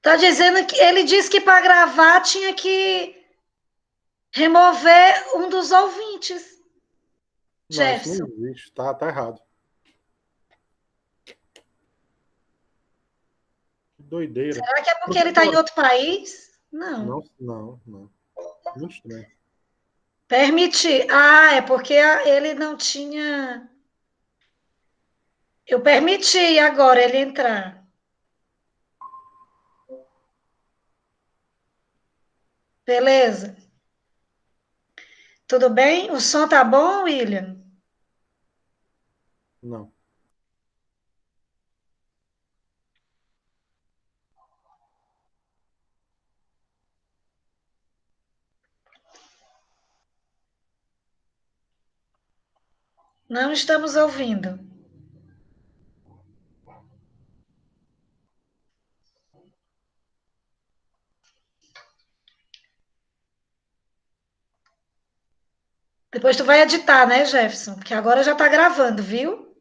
Tá dizendo que ele disse que para gravar tinha que remover um dos ouvintes. Não, isso Jefferson. não existe. Tá errado. Que doideira. Será que é porque ele está em Professora. outro país? Não. Não. Muito estranho. Permitir. Ah, é porque ele não tinha. Eu permiti agora ele entrar. Beleza. Tudo bem? O som tá bom, William? Não. Não estamos ouvindo. Depois tu vai editar, né, Jefferson? Porque agora já tá gravando, viu?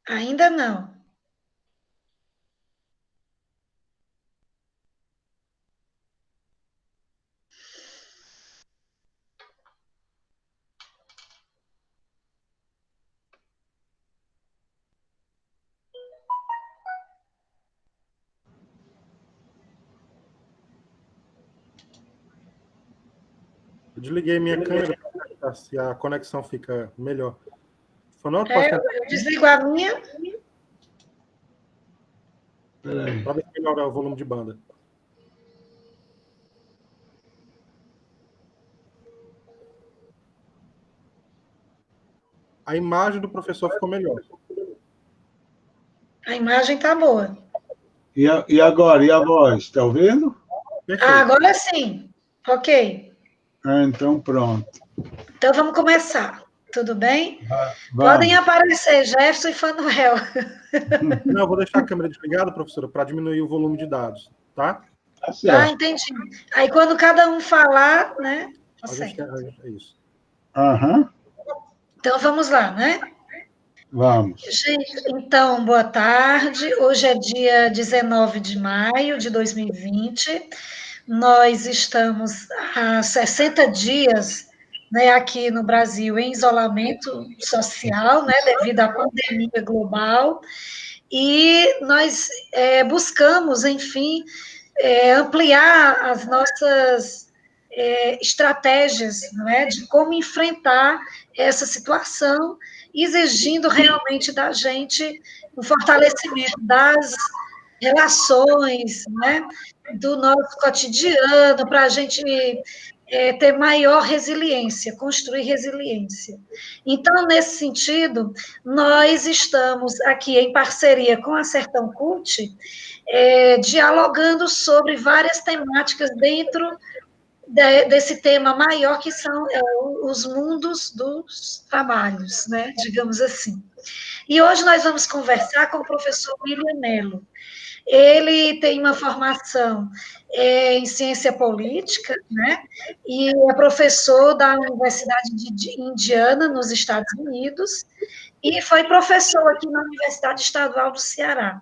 Ainda não. Eu desliguei minha câmera para testar se a conexão fica melhor. Fanal, pode tentar Eu desligo a minha. para ver se melhora o volume de banda. A imagem do professor ficou melhor. A imagem tá boa. E agora? E a voz? Está ouvindo? Ah, Perfeito. agora sim. Ok. Então pronto. Então vamos começar. Tudo bem? Podem Vamos. aparecer Jefferson e Fanuel. Não, eu vou deixar a câmera desligada, professora, para diminuir o volume de dados, tá? Tá Ah, certo. entendi. Aí quando cada um falar, né? Tá A gente certo. é isso. Aham. Então vamos lá, né? Vamos. Gente, então, boa tarde. Hoje é dia 19 de maio de 2020. Nós estamos há 60 dias, né, aqui no Brasil em isolamento social, né, devido à pandemia global, e nós buscamos, enfim, ampliar as nossas estratégias, né, de como enfrentar essa situação, exigindo realmente da gente o fortalecimento das relações, né, do nosso cotidiano, para a gente ter maior resiliência, construir resiliência. Então, nesse sentido, nós estamos aqui em parceria com a Sertão Cult, dialogando sobre várias temáticas dentro desse tema maior que são os mundos dos trabalhos, né, digamos assim. E hoje nós vamos conversar com o professor William Mello. Ele tem uma formação em ciência política, né, e é professor da Universidade de Indiana, nos Estados Unidos, e foi professor aqui na Universidade Estadual do Ceará.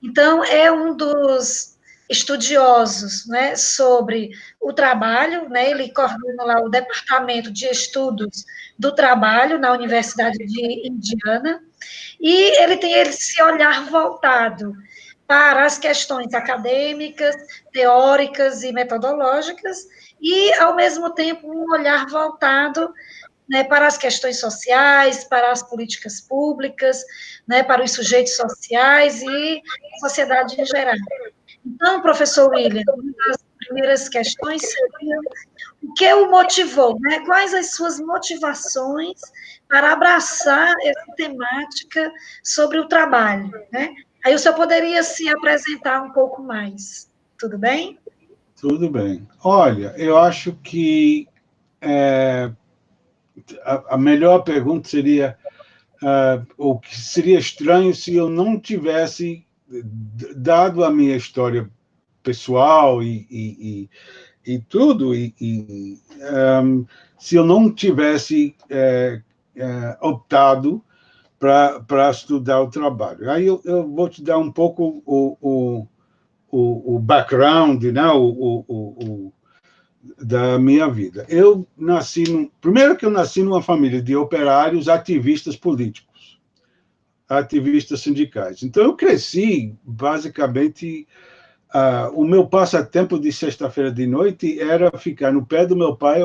Então, é um dos estudiosos, né, sobre o trabalho, né, ele coordena lá o Departamento de Estudos do Trabalho na Universidade de Indiana, e ele tem esse olhar voltado para as questões acadêmicas, teóricas e metodológicas, e, ao mesmo tempo, um olhar voltado, né, para as questões sociais, para as políticas públicas, né, para os sujeitos sociais e a sociedade em geral. Então, professor William, uma das primeiras questões seria o que o motivou, né? Quais as suas motivações para abraçar essa temática sobre o trabalho, né? Aí o senhor poderia se apresentar um pouco mais, tudo bem? Tudo bem. Olha, eu acho que a melhor pergunta seria o que seria estranho se eu não tivesse dado a minha história pessoal e tudo, se eu não tivesse optado para estudar o trabalho. Aí eu vou te dar um pouco o background, né? Da minha vida. Eu nasci primeiro que eu nasci numa família de operários ativistas políticos, ativistas sindicais. Então eu cresci basicamente o meu passatempo de sexta-feira de noite era ficar no pé do meu pai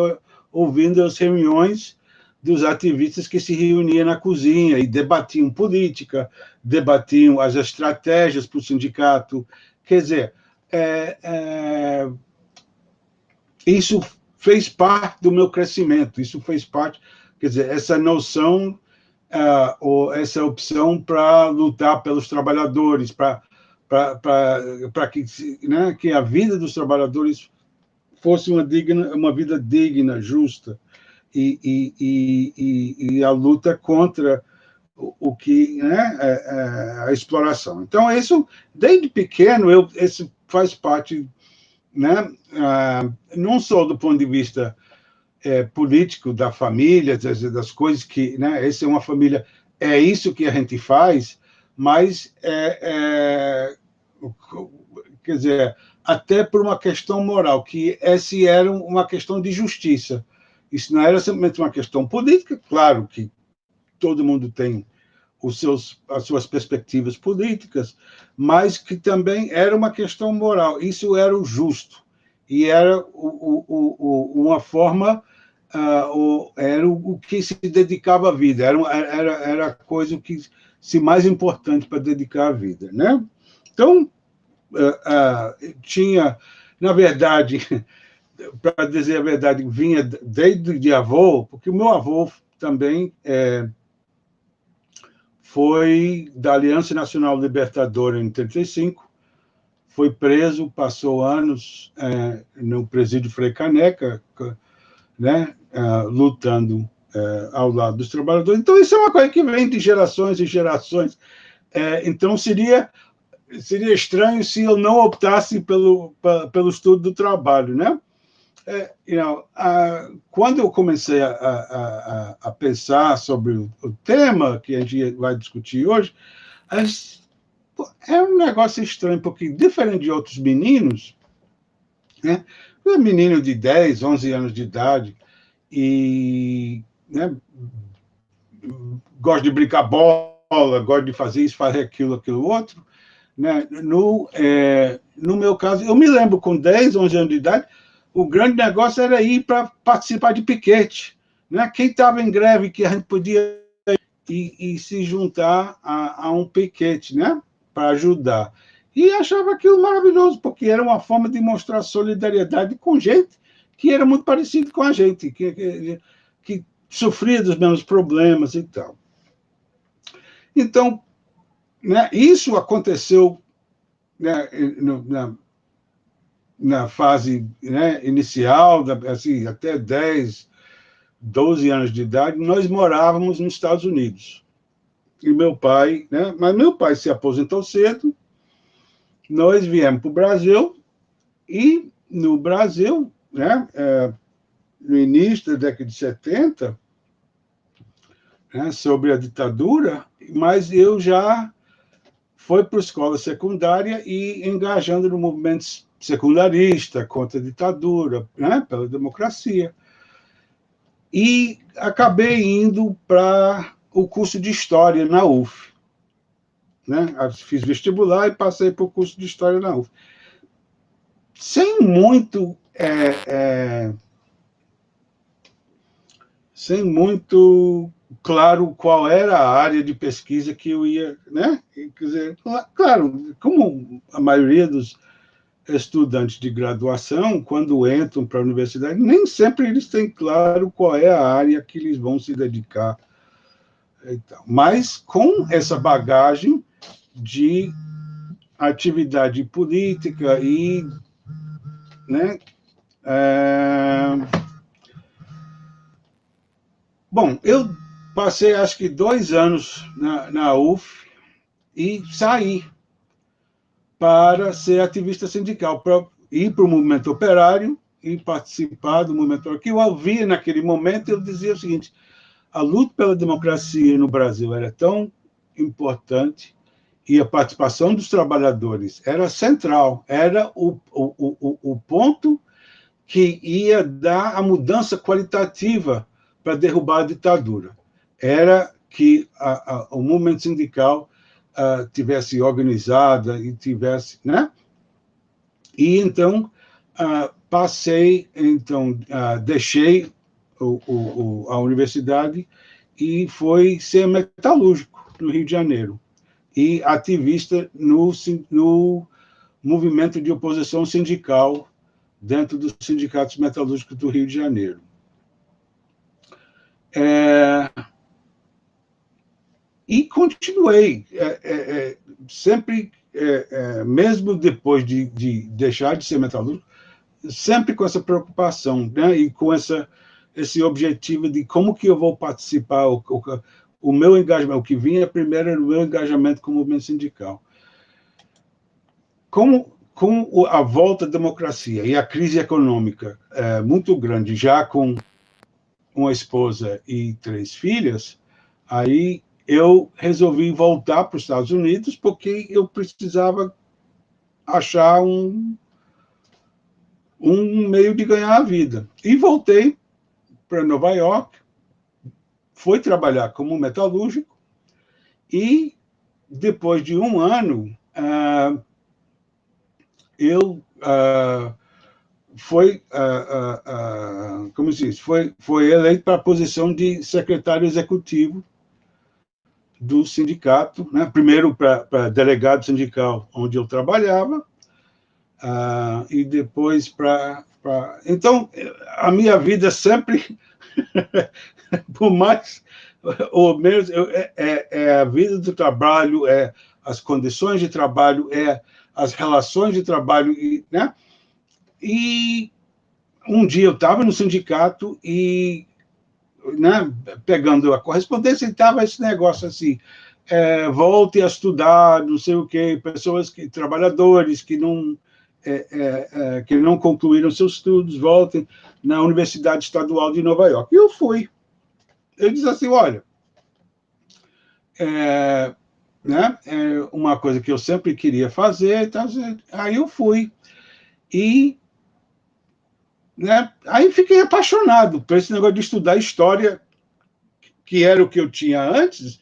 ouvindo as reuniões dos ativistas que se reuniam na cozinha e debatiam política, debatiam as estratégias para o sindicato. Quer dizer, isso fez parte do meu crescimento, isso fez parte, quer dizer, essa noção, ou essa opção para lutar pelos trabalhadores, para que, né, que a vida dos trabalhadores fosse uma vida digna, justa, e a luta contra o que, né, a exploração. Então, isso, desde pequeno, isso faz parte, né, não só do ponto de vista político da família, das coisas que, né, essa é uma família, é isso que a gente faz, mas quer dizer, até por uma questão moral, que essa era uma questão de justiça. Isso não era simplesmente uma questão política, claro que todo mundo tem as suas perspectivas políticas, mas que também era uma questão moral. Isso era o justo. E era uma forma, era o que se dedicava à vida, era a coisa que se mais importante para dedicar à vida, né? Então, tinha, na verdade, para dizer a verdade, vinha desde de avô, porque o meu avô também foi da Aliança Nacional Libertadora em 85, foi preso, passou anos no presídio Frei Caneca, né, lutando ao lado dos trabalhadores. Então, isso é uma coisa que vem de gerações e gerações. Então, seria estranho se eu não optasse pelo estudo do trabalho, né? Quando eu comecei a pensar sobre o tema que a gente vai discutir hoje, é um negócio estranho, porque, diferente de outros meninos, né, um menino de 10, 11 anos de idade, e, né, gosta de brincar bola, gosta de fazer isso, fazer aquilo outro, né? No meu caso, eu me lembro, com 10, 11 anos de idade, o grande negócio era ir para participar de piquete, né? Quem estava em greve, que a gente podia ir e se juntar a um piquete, né? Para ajudar. E achava aquilo maravilhoso, porque era uma forma de mostrar solidariedade com gente que era muito parecido com a gente, que sofria dos mesmos problemas e tal. Então, né, isso aconteceu, né, na fase, né, inicial, assim, até 10, 12 anos de idade, nós morávamos nos Estados Unidos. E meu pai, né, mas meu pai se aposentou cedo, nós viemos para o Brasil, e no Brasil, né, no início da década de 70, né, sobre a ditadura, mas eu já fui para a escola secundária e engajando no movimento secundarista contra a ditadura, né, pela democracia. E acabei indo para o curso de História na UF. Né? Fiz vestibular e passei para o curso de História na UF. Sem muito claro qual era a área de pesquisa que eu ia, né? Quer dizer, claro, como a maioria dos estudantes de graduação, quando entram para a universidade, nem sempre eles têm claro qual é a área que eles vão se dedicar. Então, mas com essa bagagem de atividade política e, né, bom, eu passei, acho que 2 anos na UF e saí para ser ativista sindical, para ir para o movimento operário, e participar do movimento. O que eu ouvia naquele momento, eu dizia o seguinte: a luta pela democracia no Brasil era tão importante e a participação dos trabalhadores era central, era o ponto que ia dar a mudança qualitativa para derrubar a ditadura. Era que o movimento sindical tivesse organizada e tivesse, né? E então deixei a universidade e fui ser metalúrgico no Rio de Janeiro e ativista no movimento de oposição sindical dentro dos sindicatos metalúrgicos do Rio de Janeiro. E continuei, sempre, mesmo depois de deixar de ser metalúrgico, sempre com essa preocupação, né? E com esse objetivo de como que eu vou participar, o meu engajamento, o que vinha primeiro era o meu engajamento com o movimento sindical. Com a volta da democracia e a crise econômica muito grande, já com uma esposa e 3 filhas, aí eu resolvi voltar para os Estados Unidos porque eu precisava achar um meio de ganhar a vida. E voltei para Nova York, fui trabalhar como metalúrgico e, depois de 1 ano, eu como se diz, foi eleito para a posição de secretário executivo do sindicato, né? Primeiro para delegado sindical, onde eu trabalhava, e depois para... Então, a minha vida sempre, por mais ou menos, é a vida do trabalho, é as condições de trabalho, é as relações de trabalho, né? E um dia eu estava no sindicato e, né, pegando a correspondência, e estava esse negócio assim: volte a estudar, não sei o quê, trabalhadores que não concluíram seus estudos, voltem na Universidade Estadual de Nova York. E eu fui. Eu disse assim: olha, né, uma coisa que eu sempre queria fazer, então, aí eu fui. E, né, aí fiquei apaixonado por esse negócio de estudar história, que era o que eu tinha antes,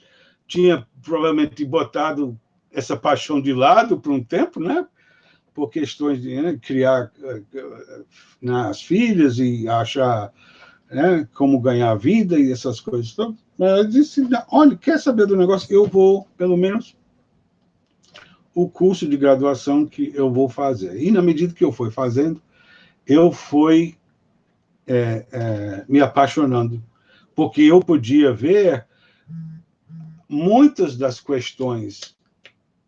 tinha provavelmente botado essa paixão de lado por um tempo, né, por questões de, né, criar as filhas e achar, né, como ganhar a vida e essas coisas todas. Mas eu disse: olha, quer saber do negócio? Eu vou, pelo menos, o curso de graduação que eu vou fazer. E, na medida que eu fui fazendo, eu fui me apaixonando, porque eu podia ver muitas das questões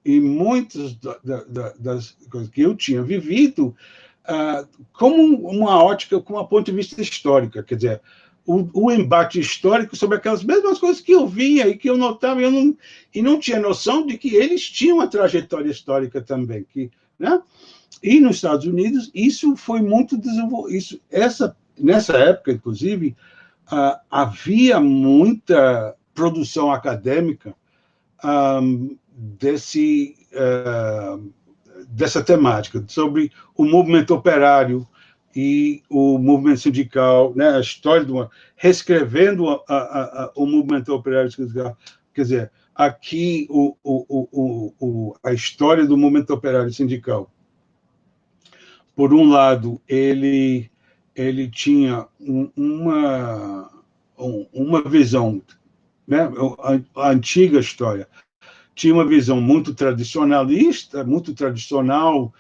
e muitas das coisas que eu tinha vivido como uma ótica, com um ponto de vista histórico, quer dizer, o embate histórico sobre aquelas mesmas coisas que eu via e que eu notava, e não tinha noção de que eles tinham uma trajetória histórica também, né? E nos Estados Unidos isso foi muito desenvolvido. Nessa época, inclusive, havia muita produção acadêmica dessa temática, sobre o movimento operário e o movimento sindical, né? A história reescrevendo o movimento operário sindical. Quer dizer, aqui a história do movimento operário sindical. Por um lado, ele tinha uma visão, né? A antiga história tinha uma visão muito tradicionalista, muito tradicional,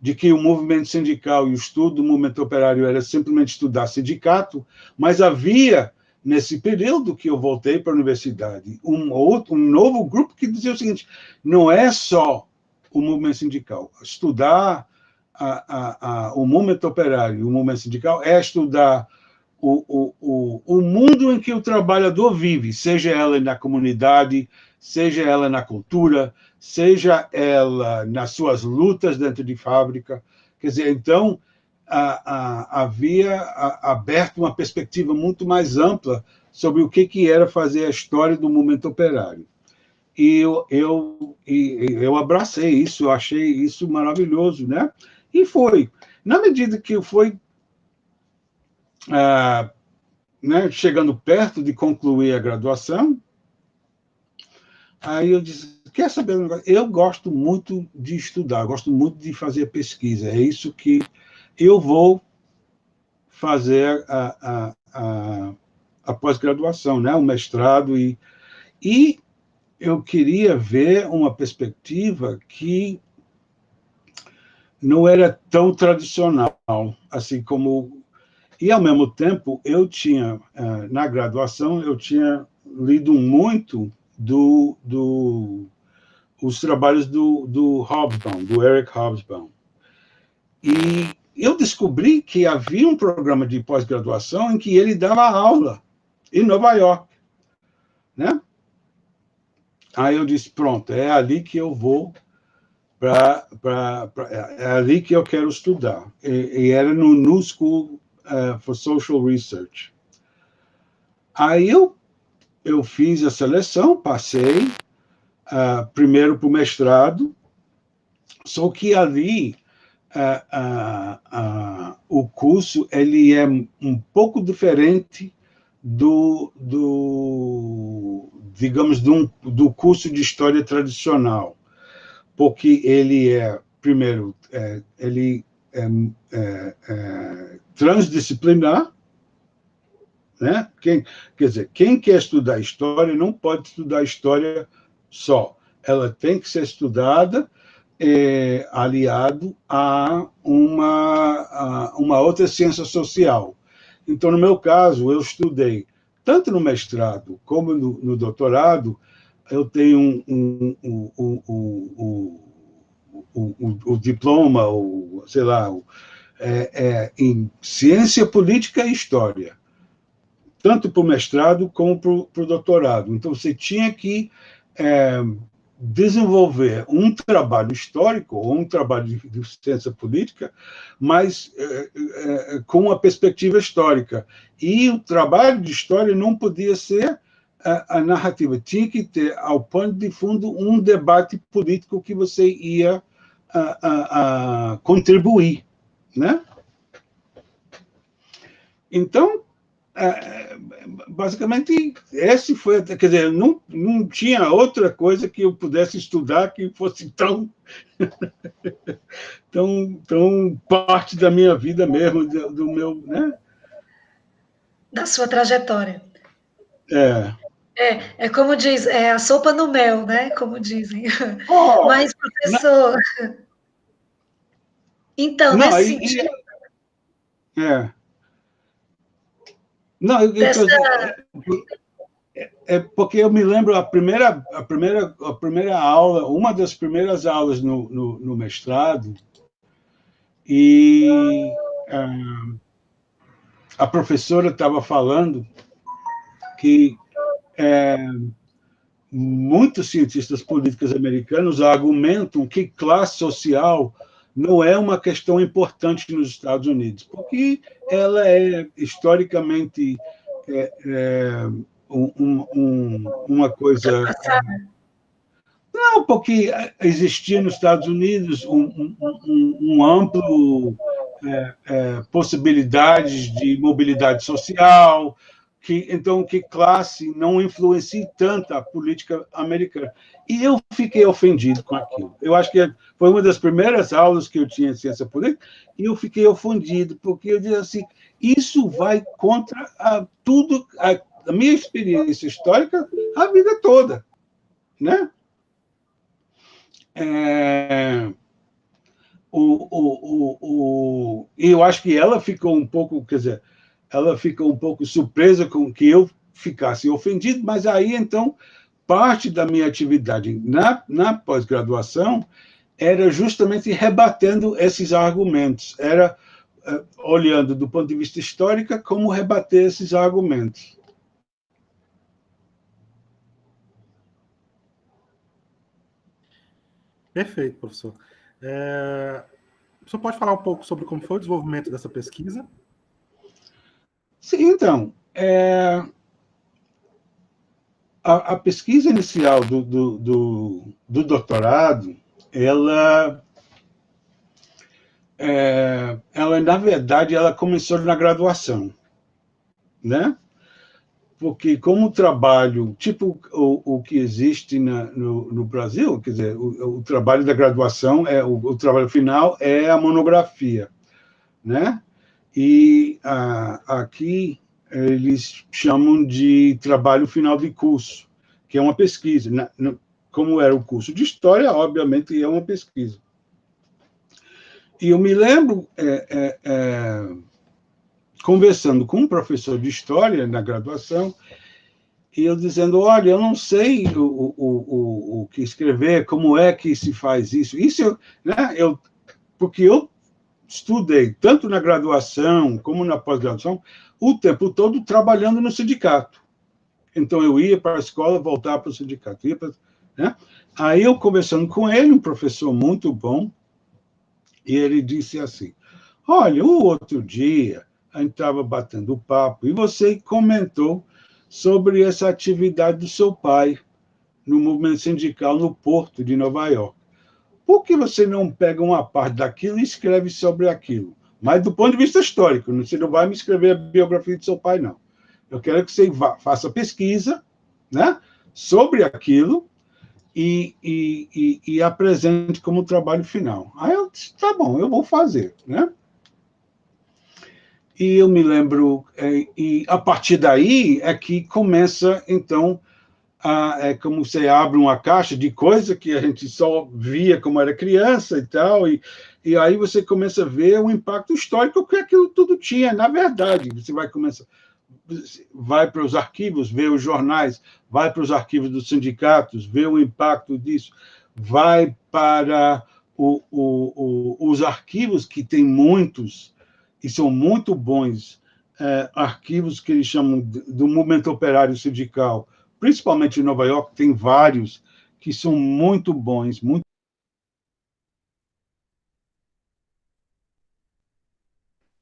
de que o movimento sindical e o estudo do movimento operário era simplesmente estudar sindicato, mas havia, nesse período que eu voltei para a universidade, um novo grupo que dizia o seguinte: não é só o movimento sindical. Estudar o movimento operário e o movimento sindical é estudar o mundo em que o trabalhador vive, seja ela na comunidade, seja ela na cultura, seja ela nas suas lutas dentro de fábrica. Quer dizer, então, havia aberto uma perspectiva muito mais ampla sobre o que era fazer a história do movimento operário. E eu abracei isso, eu achei isso maravilhoso, né? E foi. Na medida que foi né, chegando perto de concluir a graduação, aí eu disse, quer saber um negócio? Eu gosto muito de estudar, gosto muito de fazer pesquisa, é isso que eu vou fazer a pós-graduação, né, o mestrado, e eu queria ver uma perspectiva que não era tão tradicional, assim como... E, ao mesmo tempo, eu tinha, na graduação, eu tinha lido muito os trabalhos do Hobsbawm, do Eric Hobsbawm. E eu descobri que havia um programa de pós-graduação em que ele dava aula em Nova York, né? Aí eu disse, pronto, é ali que eu vou, é ali que eu quero estudar. E era no New School for Social Research. Aí eu fiz a seleção, passei, primeiro para o mestrado, só que ali o curso ele é um pouco diferente digamos, do curso de história tradicional, porque ele primeiro, ele é transdisciplinar, né? Quer dizer, quem quer estudar história não pode estudar história só. Ela tem que ser estudada aliado a uma outra ciência social. Então, no meu caso, eu estudei, tanto no mestrado como no doutorado, eu tenho o diploma, sei lá, em ciência política e história, tanto para o mestrado como para o doutorado. Então, você tinha que desenvolver um trabalho histórico ou um trabalho de ciência política, mas com uma perspectiva histórica. E o trabalho de história não podia ser a narrativa, tinha que ter, ao pano de fundo, um debate político que você ia contribuir, né? Então, basicamente, esse foi, quer dizer, não tinha outra coisa que eu pudesse estudar que fosse tão parte da minha vida mesmo, do meu, né? Da sua trajetória. É. É como diz, é a sopa no mel, né? Como dizem. Oh, Mas, professor, então, não, nesse sentido, é. Não, dessa, porque eu me lembro a primeira aula, uma das primeiras aulas no mestrado, e a professora estava falando que muitos cientistas políticos americanos argumentam que classe social não é uma questão importante nos Estados Unidos, porque ela é historicamente uma coisa... Não, porque existia nos Estados Unidos um amplo possibilidades de mobilidade social, então que classe não influencia tanto a política americana. E eu fiquei ofendido com aquilo. Eu acho que foi uma das primeiras aulas que eu tinha em ciência política, e eu fiquei ofendido, porque eu disse assim, isso vai contra tudo, a minha experiência histórica a vida toda, né? E eu acho que ela ficou um pouco, quer dizer, ela ficou um pouco surpresa com que eu ficasse ofendido, mas aí, então, parte da minha atividade na pós-graduação era justamente rebatendo esses argumentos, era olhando do ponto de vista histórico como rebater esses argumentos. Perfeito, professor. Você pode falar um pouco sobre como foi o desenvolvimento dessa pesquisa? Sim, então, a pesquisa inicial do doutorado, ela, na verdade, ela começou na graduação, né? Porque como trabalho, tipo o que existe no Brasil, quer dizer, o trabalho da graduação, o trabalho final é a monografia, né? E aqui eles chamam de trabalho final de curso, que é uma pesquisa. Como era o curso de História, obviamente é uma pesquisa. E eu me lembro, conversando com um professor de História na graduação, e eu dizendo, olha, eu não sei o que escrever, como é que se faz isso. Isso, né, porque eu estudei, tanto na graduação como na pós-graduação, o tempo todo trabalhando no sindicato. Então, eu ia para a escola, voltava para o sindicato. Né? Aí, eu conversando com ele, um professor muito bom, e ele disse assim, olha, o outro dia, a gente estava batendo papo, e você comentou sobre essa atividade do seu pai no movimento sindical no Porto de Nova York. Por que você não pega uma parte daquilo e escreve sobre aquilo? Mas do ponto de vista histórico, você não vai me escrever a biografia de seu pai, não. Eu quero que você faça pesquisa, né, sobre aquilo e apresente como trabalho final. Aí eu disse, tá bom, eu vou fazer, né? E eu me lembro, e a partir daí é que começa, então, é como você abre uma caixa de coisa que a gente só via como era criança e tal, e aí você começa a ver o impacto histórico que aquilo tudo tinha. Na verdade, você vai para os arquivos, vê os jornais, vai para os arquivos dos sindicatos, vê o impacto disso, vai para os arquivos, que tem muitos, e são muito bons, arquivos que eles chamam do movimento operário sindical, principalmente em Nova York, tem vários que são muito bons, muito.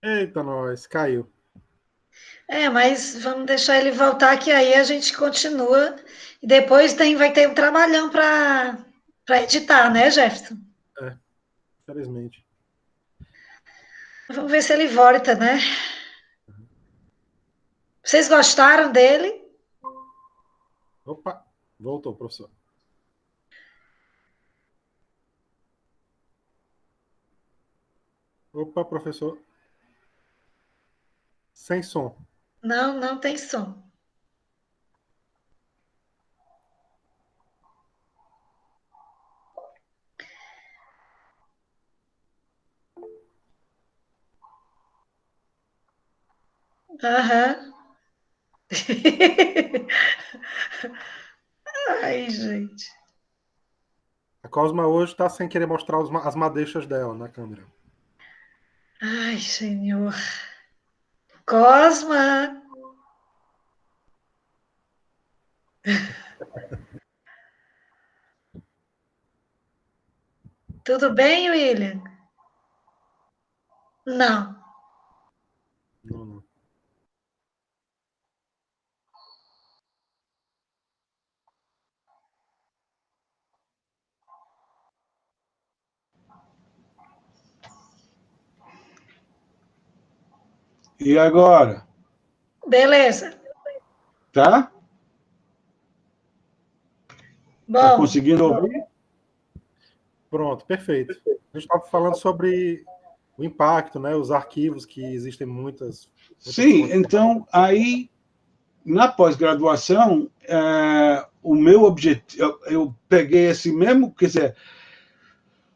Eita, nós, caiu. Mas vamos deixar ele voltar, que aí a gente continua. E depois vai ter um trabalhão para editar, né, Jefferson? Infelizmente. Vamos ver se ele volta, né? Vocês gostaram dele? Opa, voltou, professor. Opa, professor. Sem som. Não, não tem som. Aham. Ai, gente. A Cosma hoje está sem querer mostrar as madeixas dela na câmera. Ai, Senhor. Cosma. Tudo bem, William? Não. Não, não. E agora? Beleza. Tá? Tá Bom, conseguindo ouvir? Pronto, perfeito. A gente estava falando sobre o impacto, né? Os arquivos, que existem muitas Sim, fontes. então, aí, na pós-graduação, o meu objetivo, eu peguei esse mesmo, quer dizer,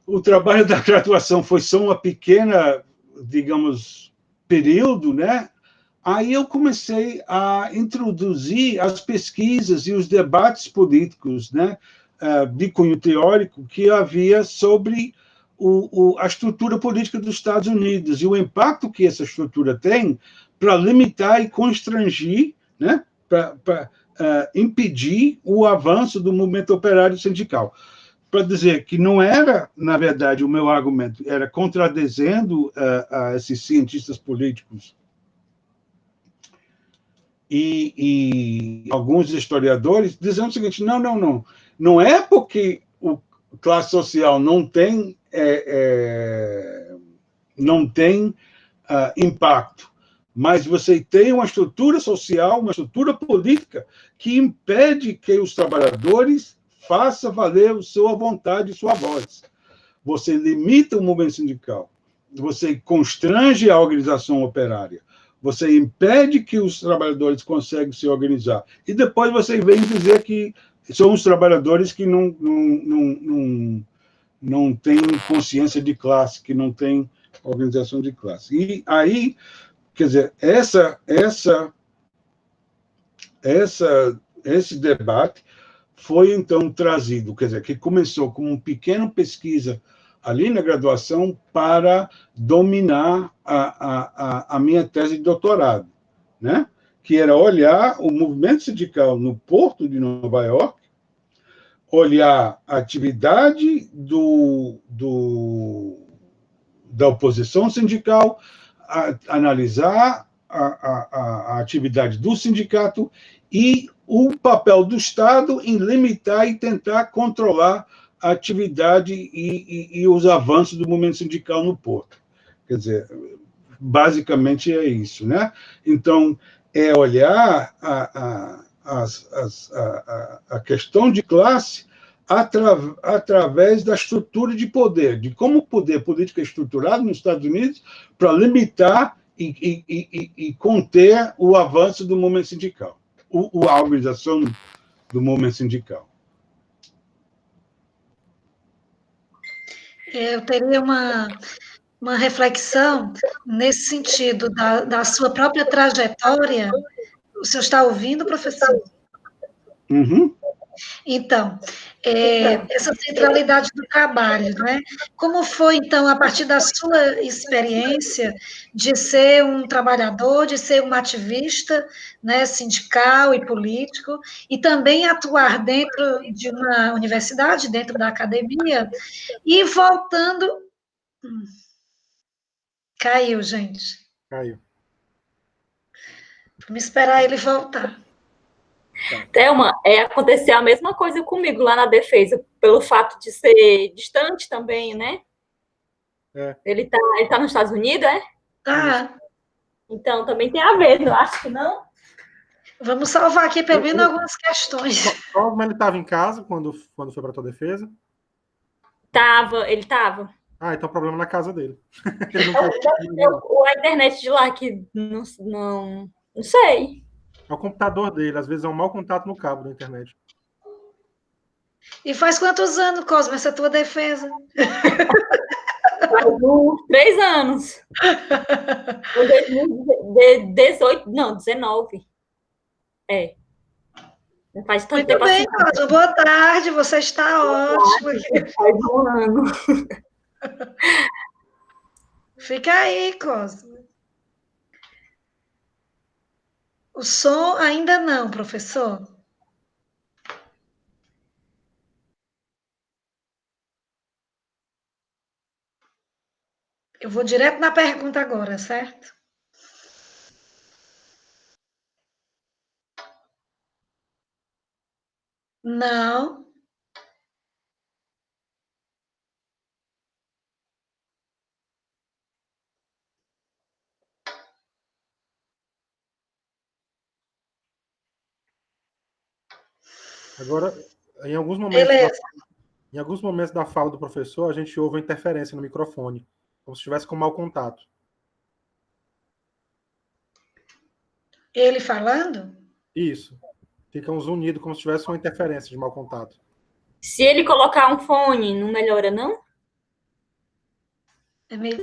o trabalho da graduação foi só uma pequena, digamos, período, né? Aí eu comecei a introduzir as pesquisas e os debates políticos, né, de cunho teórico que havia sobre a estrutura política dos Estados Unidos e o impacto que essa estrutura tem para limitar e constrangir, né, para impedir o avanço do movimento operário sindical. para dizer que não era, na verdade, o meu argumento, era contradizendo a esses cientistas políticos e alguns historiadores, dizendo o seguinte: não é porque o classe social não tem impacto, mas você tem uma estrutura social, uma estrutura política que impede que os trabalhadores façam valer a sua vontade e sua voz. Você limita o movimento sindical, você constrange a organização operária, você impede que os trabalhadores consigam se organizar. E depois você vem dizer que são os trabalhadores que não têm consciência de classe, que não têm organização de classe. E aí, quer dizer, esse debate foi, então, trazido, quer dizer, que começou com uma pequena pesquisa ali na graduação para dominar a minha tese de doutorado, né? Que era olhar o movimento sindical no Porto de Nova York, olhar a atividade da oposição sindical, analisar a atividade do sindicato e o papel do Estado em limitar e tentar controlar a atividade e os avanços do movimento sindical no Porto. Quer dizer, basicamente é isso, né? Então, é olhar a questão de classe através da estrutura de poder, de como o poder político é estruturado nos Estados Unidos para limitar e conter o avanço do movimento sindical, a organização do movimento sindical. Eu teria uma reflexão nesse sentido da sua própria trajetória. O senhor está ouvindo, professor? Uhum. Então, essa centralidade do trabalho, né? Como foi, então, a partir da sua experiência de ser um trabalhador, de ser um ativista, né, sindical e político, e também atuar dentro de uma universidade, dentro da academia, e voltando. Caiu, gente. Caiu. Vamos esperar ele voltar. Thelma, aconteceu a mesma coisa comigo lá na defesa, pelo fato de ser distante também, né? É. Ele tá nos Estados Unidos, é? Tá. Então, também tem a ver, eu acho que não. Vamos salvar aqui pelo menos algumas questões. Como ele estava em casa quando foi para a tua defesa? Ele tava. Ah, então o problema é na casa dele. A internet de lá que não sei. É o computador dele, às vezes é um mau contato no cabo da internet. E faz quantos anos, Cosme, essa tua defesa? Faz uns 3 anos. 2018, não, 19. Não faz tanto Muito tempo bem, assim. Cosme. Boa tarde, você está ótimo. Faz um ano. Fica aí, Cosme. O som ainda não, professor. Eu vou direto na pergunta agora, certo? Não. Agora, em alguns Beleza. momentos da fala do professor, a gente ouve uma interferência no microfone, como se estivesse com mau contato. Ele falando? Isso. Fica um zunido, como se tivesse uma interferência de mau contato. Se ele colocar um fone, não melhora, não?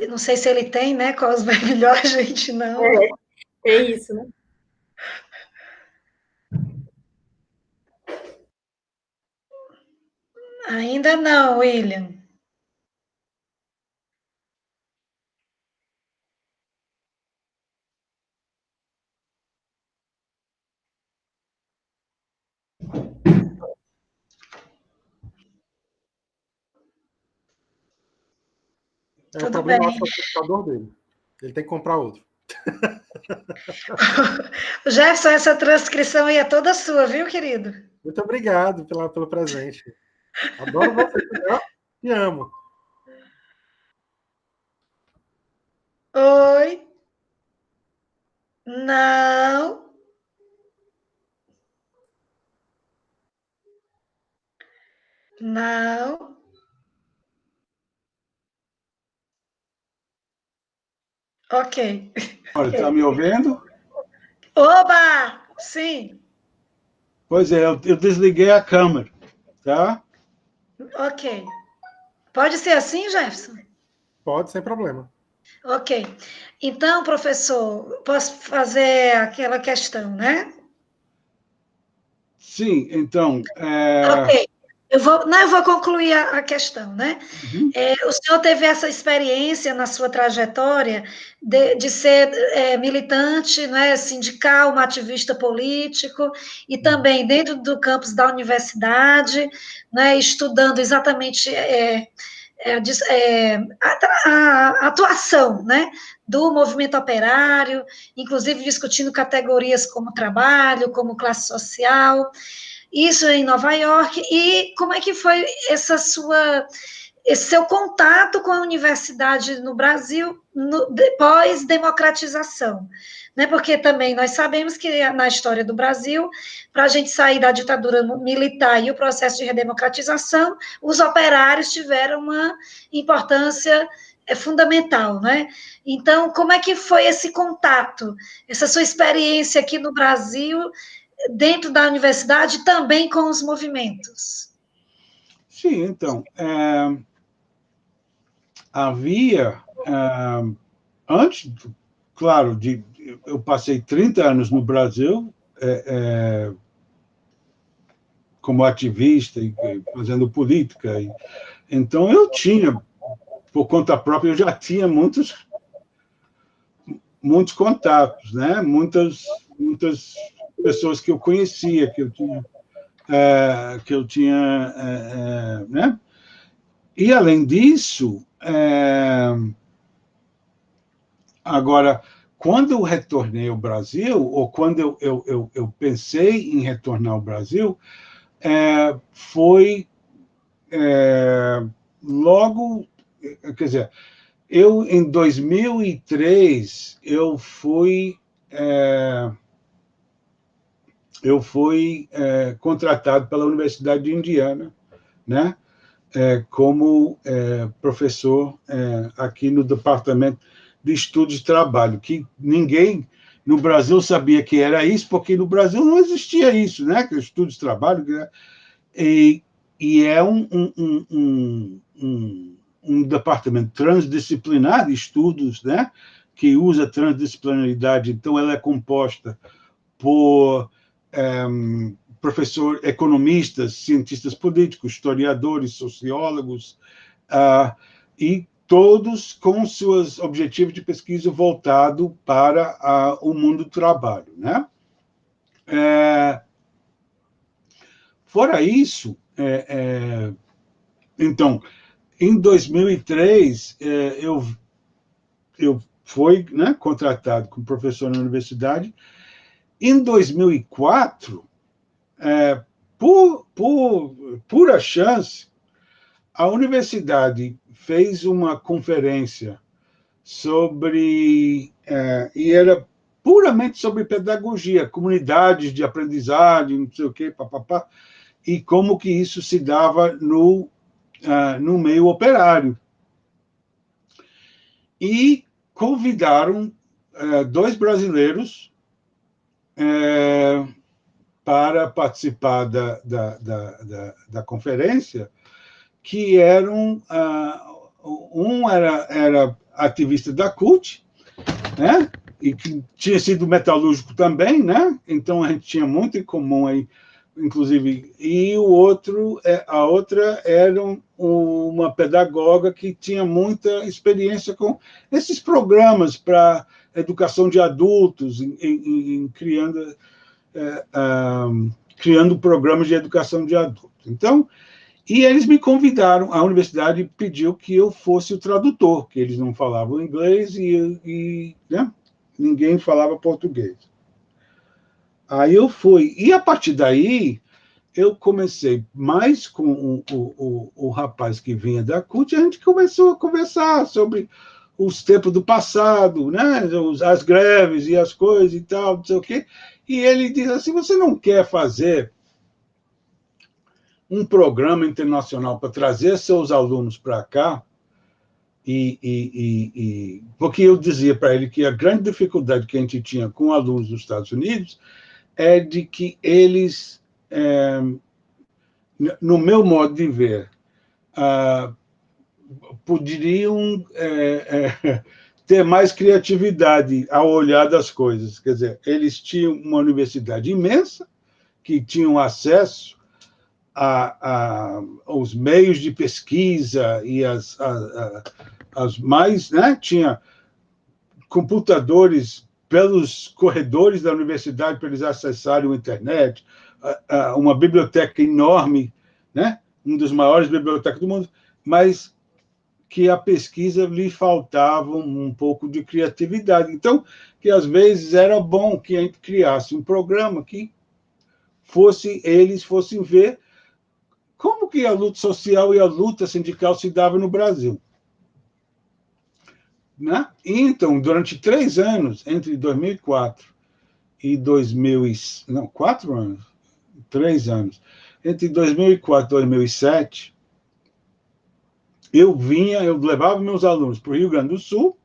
Não sei se ele tem, né, Cosme? É melhor a gente não. É isso, né? Ainda não, William. É Tudo o problema bem. acho que é o computador dele. Ele tem que comprar outro. Jefferson, essa transcrição aí é toda sua, viu, querido? Muito obrigado pelo presente. Adoro você, tá? Te amo. Oi. Não. Não. Ok. Olha, está me ouvindo? Oba! Sim. Pois é, eu desliguei a câmera, tá? Ok. Pode ser assim, Jefferson? Pode, sem problema. Ok. Então, professor, posso fazer aquela questão, né? Sim, então, Ok. Eu vou concluir a questão, né? uhum. O senhor teve essa experiência na sua trajetória de ser militante, né, sindical, um ativista político, e também dentro do campus da universidade, né, estudando exatamente a atuação, né, do movimento operário, inclusive discutindo categorias como trabalho, como classe social, isso em Nova York, e como é que foi esse seu contato com a universidade no Brasil pós-democratização, né? Porque também nós sabemos que na história do Brasil, para a gente sair da ditadura militar e o processo de redemocratização, os operários tiveram uma importância fundamental, né? Então, como é que foi esse contato, essa sua experiência aqui no Brasil, dentro da universidade, também com os movimentos? Sim, então, havia, antes, claro, eu passei 30 anos no Brasil como ativista e fazendo política. Então, eu tinha, por conta própria, eu já tinha muitos contatos, né? Muitas pessoas que eu conhecia, que eu tinha, né? E, além disso, agora, quando eu retornei ao Brasil, ou quando eu pensei em retornar ao Brasil, foi logo, quer dizer, em 2003, eu fui contratado pela Universidade de Indiana, né? Como professor aqui no Departamento de Estudos de Trabalho, que ninguém no Brasil sabia que era isso, porque no Brasil não existia isso, né? Que é estudos de trabalho, né? E é um departamento transdisciplinar de estudos, né? Que usa transdisciplinaridade. Então, ela é composta por economistas, cientistas políticos, historiadores, sociólogos, e todos com seus objetivos de pesquisa voltado para o mundo do trabalho, né? Fora isso, então, em 2003, eu fui, né, contratado como professor na universidade. Em 2004, por pura chance, a universidade fez uma conferência sobre, e era puramente sobre pedagogia, comunidades de aprendizagem, não sei o quê, papapá, e como que isso se dava no meio operário. E convidaram 2 brasileiros para participar da conferência, que eram, um era ativista da CUT, né? E que tinha sido metalúrgico também, né? Então a gente tinha muito em comum aí, inclusive. E a outra era uma pedagoga que tinha muita experiência com esses programas para educação de adultos, criando programas de educação de adultos. Então, E eles me convidaram, a universidade pediu que eu fosse o tradutor, que eles não falavam inglês e né, ninguém falava português. Aí eu fui. E a partir daí, eu comecei mais com o rapaz que vinha da CUT, e a gente começou a conversar sobre os tempos do passado, né, as greves e as coisas e tal, não sei o quê. E ele diz assim, você não quer fazer um programa internacional para trazer seus alunos para cá? Porque eu dizia para ele que a grande dificuldade que a gente tinha com alunos dos Estados Unidos é de que eles, no meu modo de ver, poderiam ter mais criatividade ao olhar das coisas. Quer dizer, eles tinham uma universidade imensa, que tinham acesso aos meios de pesquisa e as mais, né? Tinha computadores pelos corredores da universidade para eles acessarem a internet, uma biblioteca enorme, né? Uma das maiores bibliotecas do mundo, mas que a pesquisa lhe faltava um pouco de criatividade. Então, que às vezes era bom que a gente criasse um programa que eles fossem ver como que a luta social e a luta sindical se dava no Brasil. Né? Então, durante 3 anos, entre 2004 e 2000, não, 4 anos, 3 anos, entre 2004 e 2007, eu levava meus alunos para o Rio Grande do Sul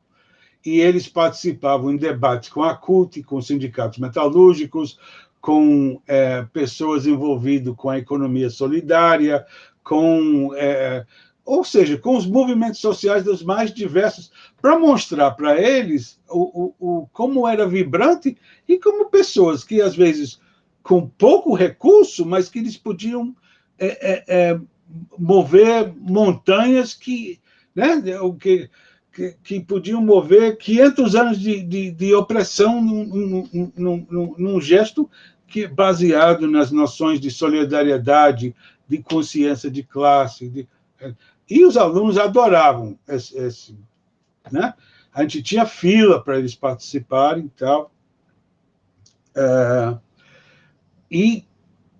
e eles participavam em debates com a CUT, com sindicatos metalúrgicos, com pessoas envolvidas com a economia solidária, ou seja, com os movimentos sociais dos mais diversos, para mostrar para eles como era vibrante e como pessoas que, às vezes, com pouco recurso, mas que eles podiam mover montanhas né, que podiam mover 500 anos de opressão num gesto baseado nas noções de solidariedade, de consciência de classe. E os alunos adoravam esse, né? A gente tinha fila para eles participarem e tal. E,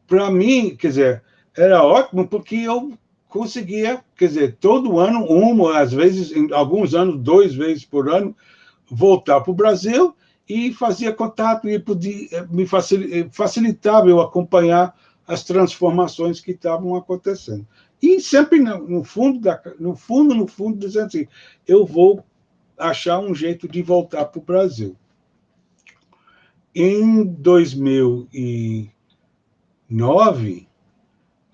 para mim, quer dizer, era ótimo porque eu conseguia, quer dizer, todo ano, às vezes, em alguns anos, 2 vezes por ano, voltar para o Brasil e fazia contato e me facilitava eu acompanhar as transformações que estavam acontecendo. E sempre no fundo, dizendo assim, eu vou achar um jeito de voltar para o Brasil. Em 2009,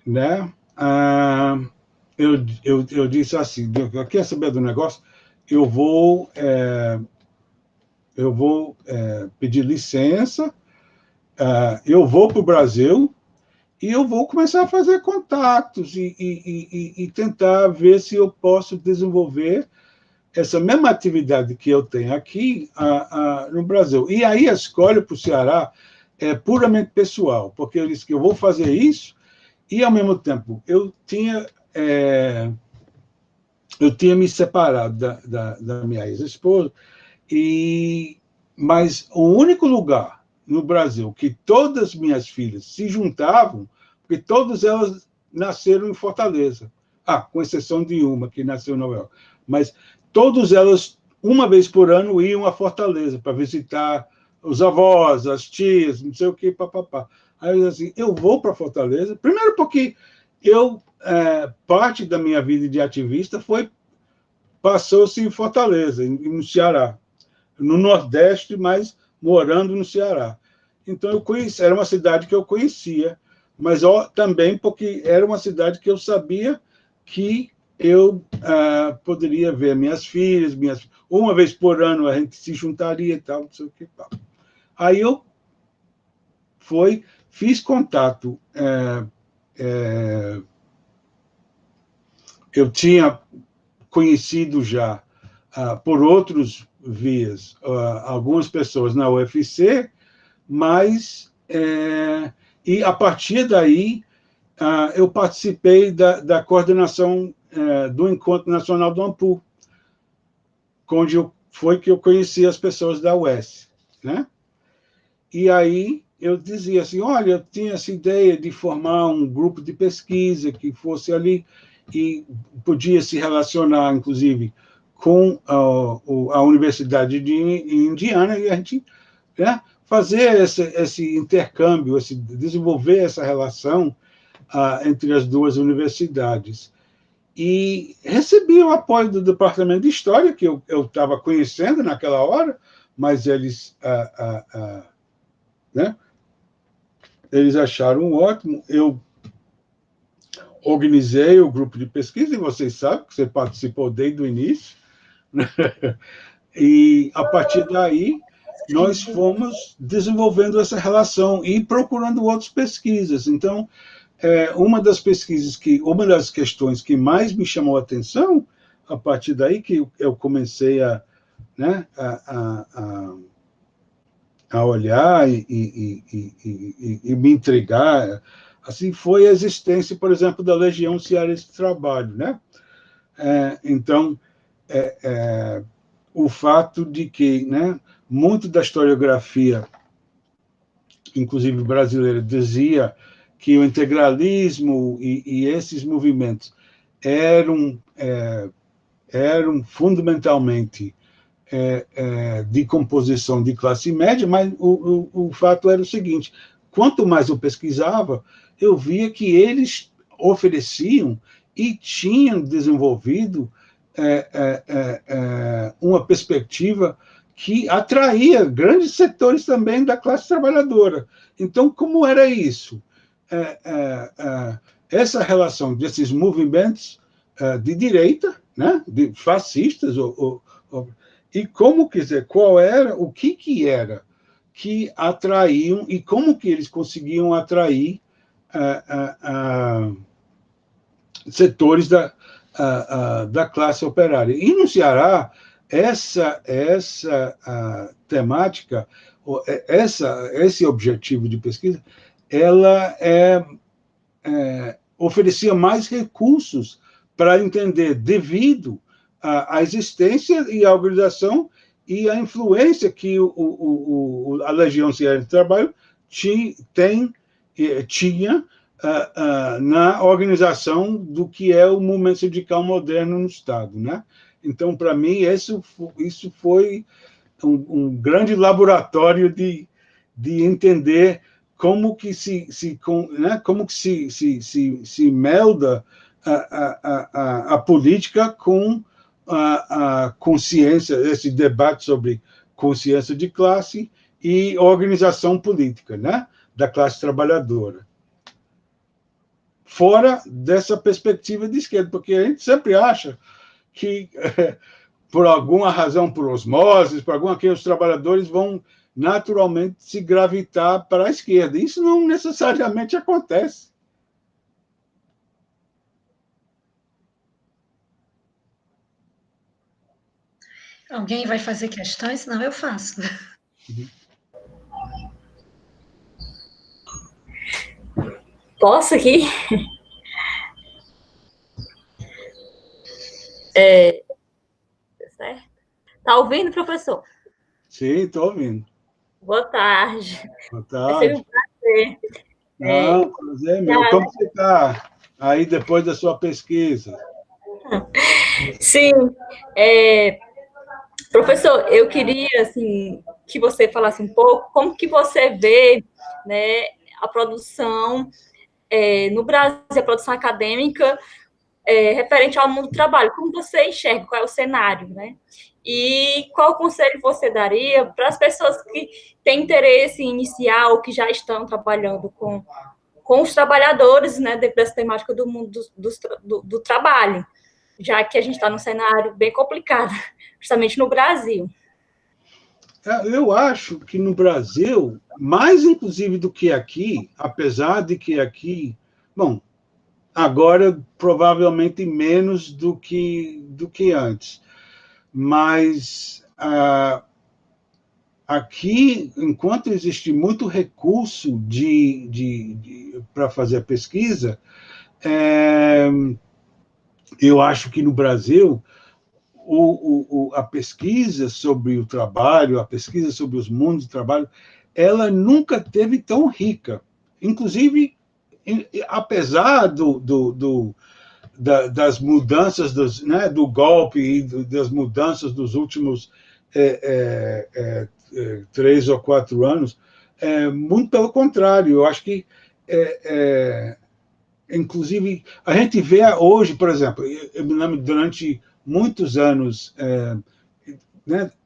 né, eu disse assim, quer saber do negócio? Eu vou pedir licença, eu vou para o Brasil e eu vou começar a fazer contatos e tentar ver se eu posso desenvolver essa mesma atividade que eu tenho aqui no Brasil. E aí a escolha para o Ceará é puramente pessoal, porque eu disse que eu vou fazer isso e, ao mesmo tempo, eu tinha me separado da minha ex-esposa, mas o único lugar no Brasil que todas as minhas filhas se juntavam, porque todas elas nasceram em Fortaleza, com exceção de uma que nasceu em Nova York, mas todas elas, uma vez por ano, iam a Fortaleza para visitar os avós, as tias, não sei o que, papapá. Aí eu disse assim, eu vou para Fortaleza, primeiro porque parte da minha vida de ativista passou-se em Fortaleza, no Ceará, no Nordeste, mas morando no Ceará. Então, era uma cidade que eu conhecia, mas também porque era uma cidade que eu sabia que eu poderia ver minhas filhas, uma vez por ano a gente se juntaria e tal, não sei o que. Tal. Aí eu fiz contato. Eu tinha conhecido já, por outros vias, algumas pessoas na UFC, mas, e a partir daí, eu participei da coordenação do Encontro Nacional do AMPU, onde foi que eu conheci as pessoas da UES, né? E aí eu dizia assim, olha, eu tinha essa ideia de formar um grupo de pesquisa que fosse ali e podia se relacionar, inclusive, com a Universidade de Indiana, e a gente, né, fazer esse intercâmbio, desenvolver essa relação entre as duas universidades. E recebi o apoio do Departamento de História, que eu estava conhecendo naquela hora, mas eles, né, eles acharam ótimo. Eu organizei o grupo de pesquisa, e vocês sabem que você participou desde o início, né? E, a partir daí, nós fomos desenvolvendo essa relação e procurando outras pesquisas. Então, uma das questões que mais me chamou a atenção, a partir daí que eu comecei né, a olhar e me intrigar, assim, foi a existência, por exemplo, da Legião Cearense de Trabalho, né? Então, o fato de que, né, muito da historiografia, inclusive brasileira, dizia que o integralismo e esses movimentos eram fundamentalmente de composição de classe média, mas o fato era o seguinte, quanto mais eu pesquisava, eu via que eles ofereciam e tinham desenvolvido uma perspectiva que atraía grandes setores também da classe trabalhadora. Então, como era isso? Essa relação desses movimentos de direita, né, de fascistas, e como, quer dizer, o que era que atraíam e como que eles conseguiam atrair setores da classe operária. E no Ceará, essa temática, esse objetivo de pesquisa, ela oferecia mais recursos para entender, devido à existência e à organização e à influência que a Legião Cearense de Trabalho tinha na organização do que é o movimento sindical moderno no Estado, né? Então, para mim, isso foi um grande laboratório de entender como que como que se melda a política com a consciência, esse debate sobre consciência de classe e organização política, né, da classe trabalhadora. Fora dessa perspectiva de esquerda, porque a gente sempre acha que, por alguma razão, por osmose, por alguma que os trabalhadores vão naturalmente se gravitar para a esquerda. Isso não necessariamente acontece. Alguém vai fazer questões? Não, eu faço. Posso aqui? Certo? Tá ouvindo, professor? Sim, estou ouvindo. Boa tarde. Boa tarde. É sempre um prazer. Não, prazer meu. Como você está aí depois da sua pesquisa? Sim. Professor, eu queria assim, que você falasse um pouco como que você vê, né, a produção no Brasil, a produção acadêmica referente ao mundo do trabalho. Como você enxerga, qual é o cenário, né? E qual conselho você daria para as pessoas que têm interesse inicial, que já estão trabalhando com os trabalhadores, né, dessa temática do mundo do trabalho, já que a gente está num cenário bem complicado, justamente no Brasil. Eu acho que no Brasil, mais inclusive do que aqui, apesar de que aqui, bom, agora provavelmente menos do que antes, mas aqui, enquanto existe muito recurso para fazer a pesquisa, eu acho que no Brasil a pesquisa sobre o trabalho, a pesquisa sobre os mundos do trabalho, ela nunca teve tão rica. Inclusive, apesar das mudanças do golpe e das mudanças dos últimos 3 ou 4 anos, muito pelo contrário, eu acho que inclusive a gente vê hoje, por exemplo, eu me lembro durante muitos anos,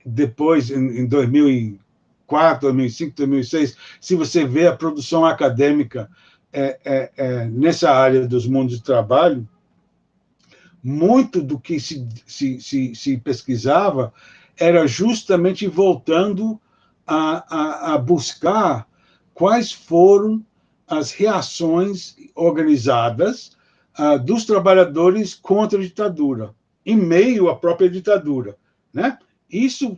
depois em 2004, 2005, 2006, se você vê a produção acadêmica nessa área dos mundos de trabalho, muito do que se pesquisava era justamente voltando a buscar quais foram as reações organizadas dos trabalhadores contra a ditadura, em meio à própria ditadura, né? Isso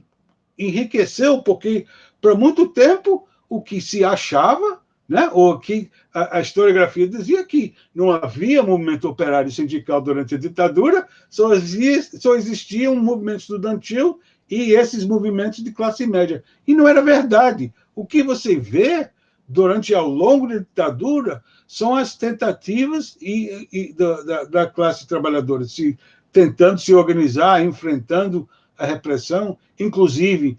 enriqueceu, porque, por muito tempo, o que se achava, né, ou que a historiografia dizia que não havia movimento operário sindical durante a ditadura, só existia um movimento estudantil e esses movimentos de classe média. E não era verdade. O que você vê ao longo da ditadura são as tentativas da classe trabalhadora tentando se organizar, enfrentando a repressão, inclusive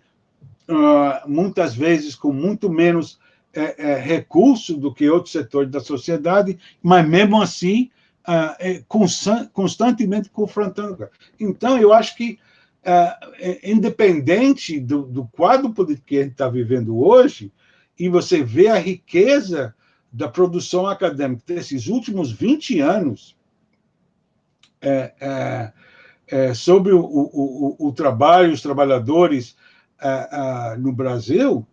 muitas vezes com muito menos recurso do que outros setores da sociedade, mas mesmo assim constantemente confrontando. Então, eu acho que, independente do quadro político que a gente está vivendo hoje, e você vê a riqueza da produção acadêmica desses últimos 20 anos sobre o trabalho, os trabalhadores no Brasil,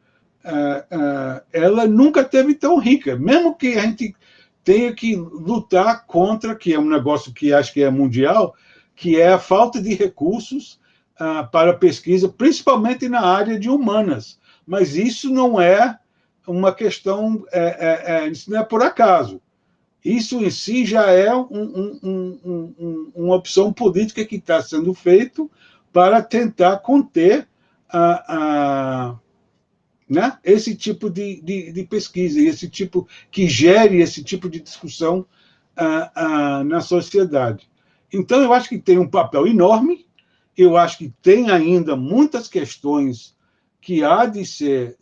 ela nunca teve tão rica, mesmo que a gente tenha que lutar contra, que é um negócio que acho que é mundial, que é a falta de recursos para pesquisa, principalmente na área de humanas. Mas isso não é uma questão, isso não é por acaso. Isso em si já é uma opção política que está sendo feita para tentar conter né, esse tipo de pesquisa, esse tipo que gere esse tipo de discussão na sociedade. Então, eu acho que tem um papel enorme, eu acho que tem ainda muitas questões que há de ser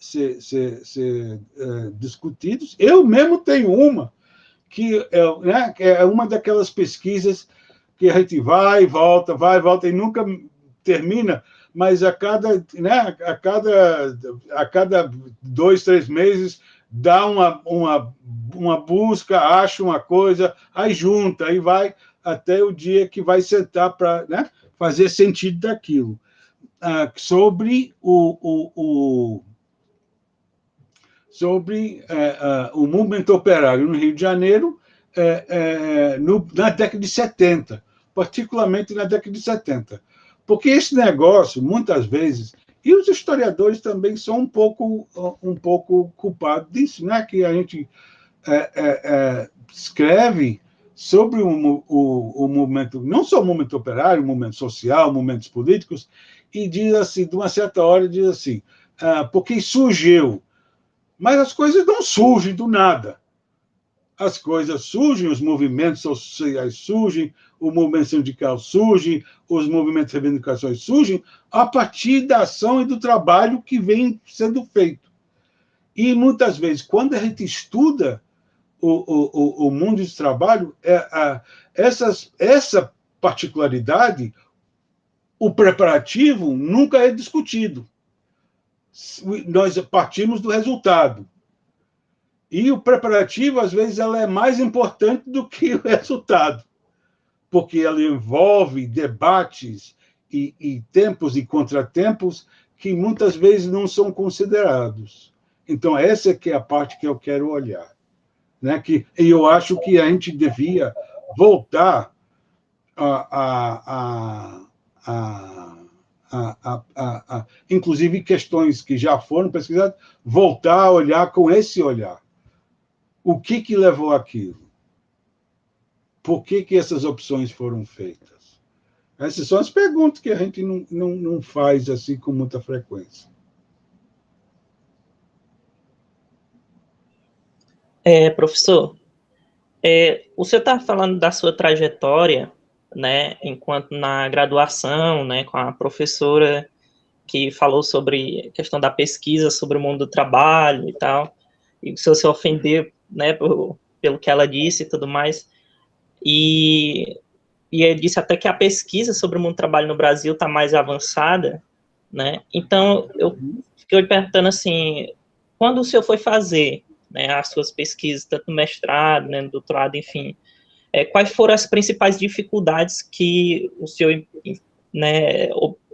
discutidos. Eu mesmo tenho uma, que é uma daquelas pesquisas que a gente vai e volta e nunca termina, mas a cada 2, 3 meses dá uma busca, acha uma coisa, aí junta, aí vai até o dia que vai sentar para fazer sentido daquilo. Sobre o movimento operário no Rio de Janeiro na década de 70, particularmente na década de 70. Porque esse negócio, muitas vezes, e os historiadores também são um pouco culpados disso, né? Que a gente escreve sobre o movimento, não só o movimento operário, o movimento social, movimentos políticos, e diz assim, de uma certa hora, diz assim, porque surgiu. Mas as coisas não surgem do nada. As coisas surgem, os movimentos sociais surgem, o movimento sindical surge, os movimentos de reivindicações surgem a partir da ação e do trabalho que vem sendo feito. E, muitas vezes, quando a gente estuda o mundo de trabalho, essa particularidade, o preparativo nunca é discutido. Nós partimos do resultado. E o preparativo, às vezes, ela é mais importante do que o resultado, porque ela envolve debates e tempos e contratempos que muitas vezes não são considerados. Então, essa que é a parte que eu quero olhar. Né? E eu acho que a gente devia voltar a inclusive questões que já foram pesquisadas, voltar a olhar com esse olhar. O que levou aquilo? Por que essas opções foram feitas? Essas são as perguntas que a gente não faz assim com muita frequência. Professor, o senhor está falando da sua trajetória, né, enquanto na graduação, né, com a professora que falou sobre a questão da pesquisa, sobre o mundo do trabalho e tal, e o senhor se ofendeu, né, pelo que ela disse e tudo mais, e ele disse até que a pesquisa sobre o mundo do trabalho no Brasil está mais avançada, né, então eu fiquei perguntando assim, quando o senhor foi fazer, né, as suas pesquisas, tanto no mestrado, né, no doutorado, enfim, quais foram as principais dificuldades que o senhor, né,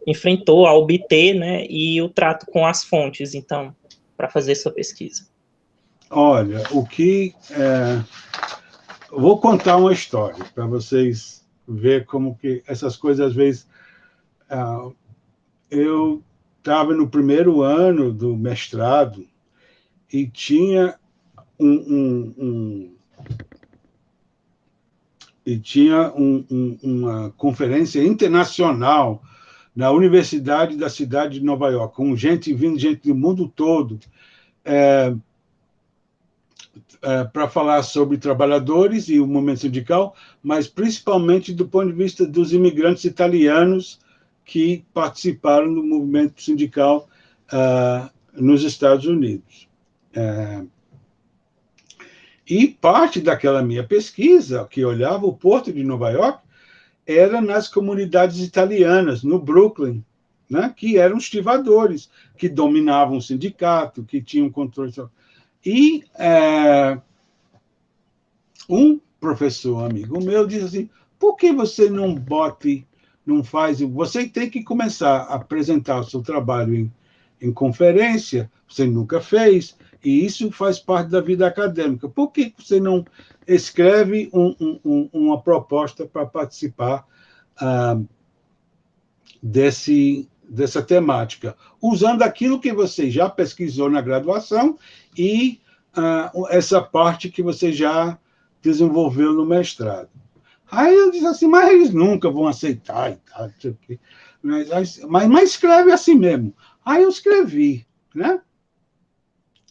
enfrentou a obter, né, e o trato com as fontes, então, para fazer sua pesquisa? Olha, vou contar uma história para vocês ver como que essas coisas, às vezes, eu estava no primeiro ano do mestrado e tinha uma conferência internacional na Universidade da cidade de Nova York, com gente do mundo todo, para falar sobre trabalhadores e o movimento sindical, mas principalmente do ponto de vista dos imigrantes italianos que participaram do movimento sindical nos Estados Unidos. E parte daquela minha pesquisa, que olhava o Porto de Nova York, era nas comunidades italianas, no Brooklyn, né, que eram estivadores, que dominavam o sindicato, que tinham controle. E um professor amigo meu disse assim, por que você não faz... Você tem que começar a apresentar o seu trabalho em conferência, você nunca fez, e isso faz parte da vida acadêmica. Por que você não escreve uma proposta para participar dessa temática, usando aquilo que você já pesquisou na graduação e essa parte que você já desenvolveu no mestrado? Aí eu disse assim, mas eles nunca vão aceitar e tal, não sei o quê. Mas escreve assim mesmo. Aí eu escrevi, né?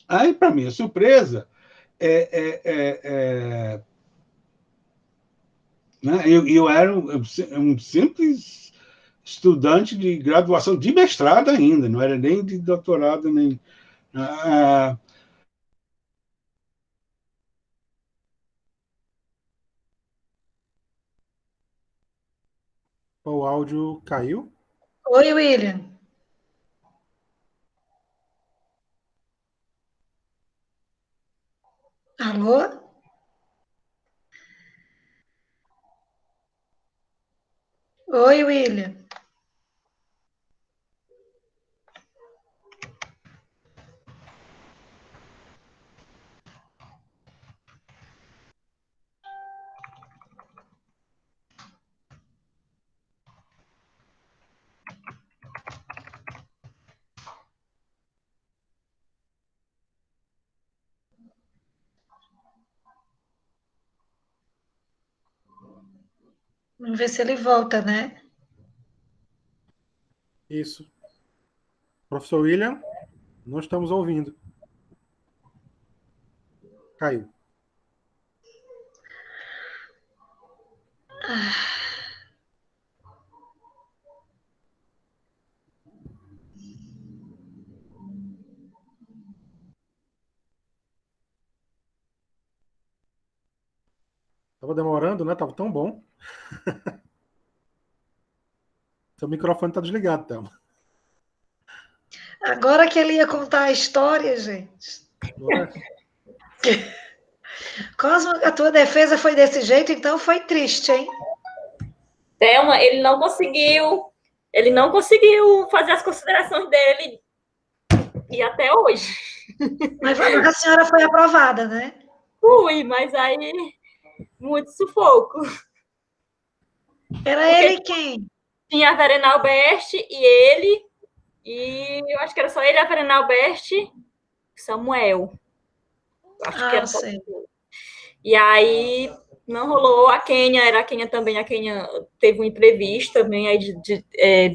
Aí, para minha surpresa, né, eu era um simples estudante de graduação, de mestrado ainda, não era nem de doutorado, nem... O áudio caiu? Oi, William. Alô? Oi, William. Vamos ver se ele volta, né? Isso. Professor William, não estamos ouvindo. Caiu. Estava demorando, né? Estava tão bom. Seu microfone está desligado, Thelma. Agora que ele ia contar a história, gente. Cosmo, a tua defesa foi desse jeito, então foi triste, hein? Thelma, ele não conseguiu fazer as considerações dele e até hoje. Mas a senhora foi aprovada, né? Fui, mas aí muito sufoco. Era ele quem? tinha a Verena Albert e ele, e eu acho que era só ele, a Verena Albert, Samuel. Acho que era só. Sei. E aí não rolou. A Kênia, era a Kênia também, a Kênia teve uma entrevista também, aí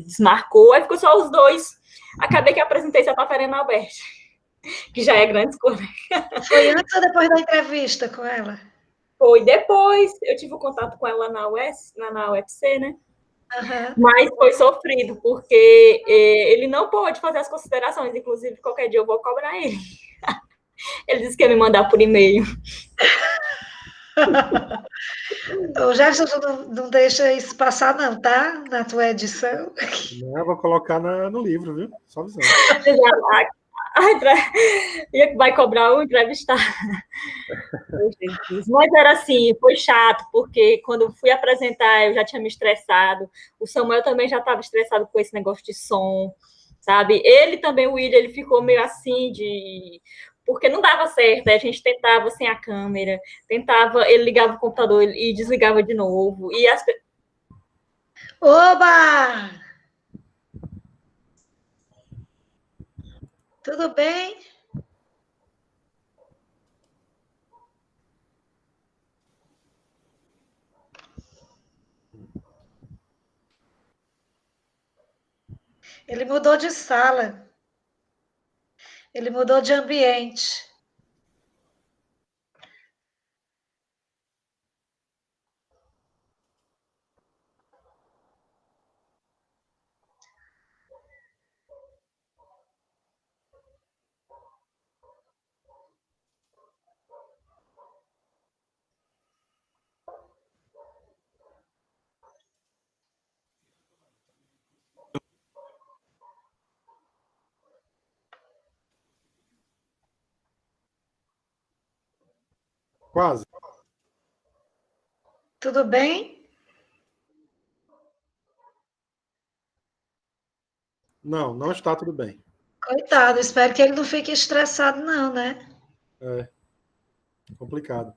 desmarcou, aí ficou só os dois. Acabei que apresentei só para a Verena Albert, que já é grande coisa. Foi antes ou depois da entrevista com ela? Foi depois, eu tive o contato com ela na UFC, né? Uhum. Mas foi sofrido, porque ele não pôde fazer as considerações, inclusive qualquer dia eu vou cobrar ele. Ele disse que ia me mandar por e-mail. O Jefferson não deixa isso passar, não, tá? Na tua edição. Não, vou colocar no livro, viu? Só avisando. Vai cobrar o entrevistado. Mas era assim, foi chato, porque quando eu fui apresentar, eu já tinha me estressado. O Samuel também já estava estressado com esse negócio de som, sabe? Ele também, o William, ele ficou meio assim porque não dava certo, a gente tentava sem a câmera, ele ligava o computador e desligava de novo. Oba! Tudo bem? Ele mudou de sala. Ele mudou de ambiente. Quase. Tudo bem? Não, não está tudo bem. Coitado, espero que ele não fique estressado, não, né? É complicado.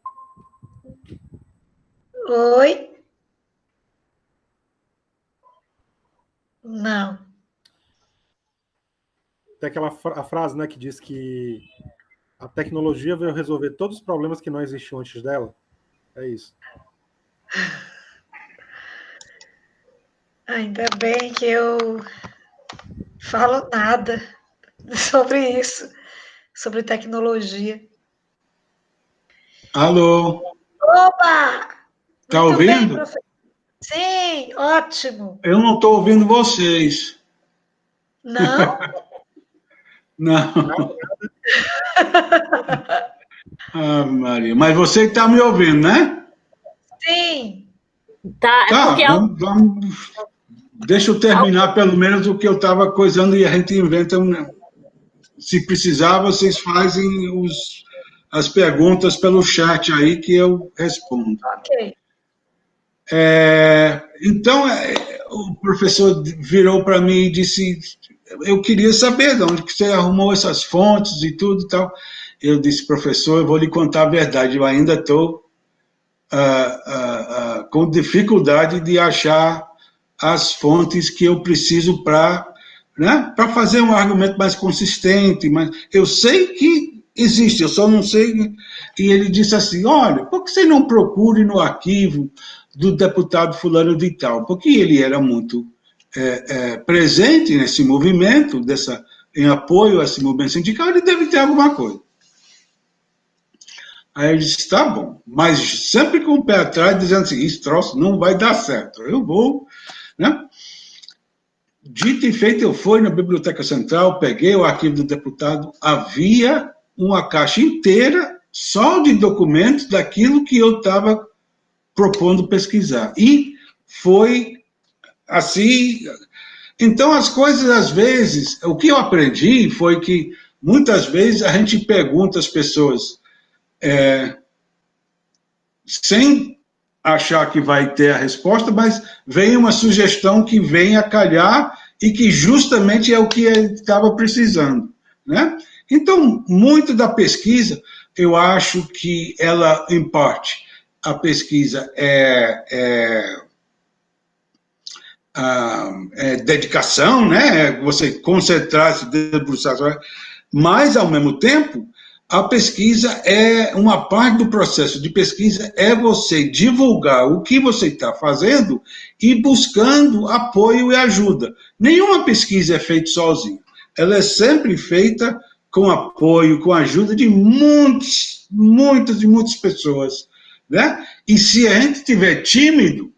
Oi? Não. Tem a frase, né, que diz que a tecnologia veio resolver todos os problemas que não existiam antes dela. É isso. Ainda bem que eu falo nada sobre isso, sobre tecnologia. Alô? Opa! Tá Muito bem, ouvindo? professor. Sim, ótimo. Eu não estou ouvindo vocês. Não? Não. Ah, Maria. Mas você está me ouvindo, né? Sim. Tá, Tá, porque vamos. Deixa eu terminar pelo menos o que eu estava coisando e a gente inventa. Se precisar, vocês fazem as perguntas pelo chat aí que eu respondo. Ok. Então, o professor virou para mim e disse: eu queria saber de onde que você arrumou essas fontes e tudo e tal. Eu disse: professor, eu vou lhe contar a verdade, eu ainda estou com dificuldade de achar as fontes que eu preciso para fazer um argumento mais consistente, mas eu sei que existe, eu só não sei. E ele disse assim: olha, por que você não procure no arquivo do deputado fulano de tal? Porque ele era muito presente nesse movimento, em apoio a esse movimento sindical, ele deve ter alguma coisa. Aí ele disse: tá bom, mas sempre com o pé atrás, dizendo assim: esse troço não vai dar certo, eu vou, né? Dito e feito, eu fui na Biblioteca Central, peguei o arquivo do deputado, havia uma caixa inteira só de documentos daquilo que eu estava propondo pesquisar. E foi assim. Então, as coisas, às vezes, o que eu aprendi foi que, muitas vezes, a gente pergunta às pessoas sem achar que vai ter a resposta, mas vem uma sugestão que vem a calhar e que justamente é o que ele estava precisando, né? Então, muito da pesquisa, eu acho que ela, em parte, a pesquisa dedicação, né? Você concentrar-se, debruçar, mas, ao mesmo tempo, a pesquisa uma parte do processo de pesquisa é você divulgar o que você está fazendo e buscando apoio e ajuda. Nenhuma pesquisa é feita sozinha. Ela é sempre feita com apoio, com a ajuda de muitas pessoas, né? E se a gente estiver tímido,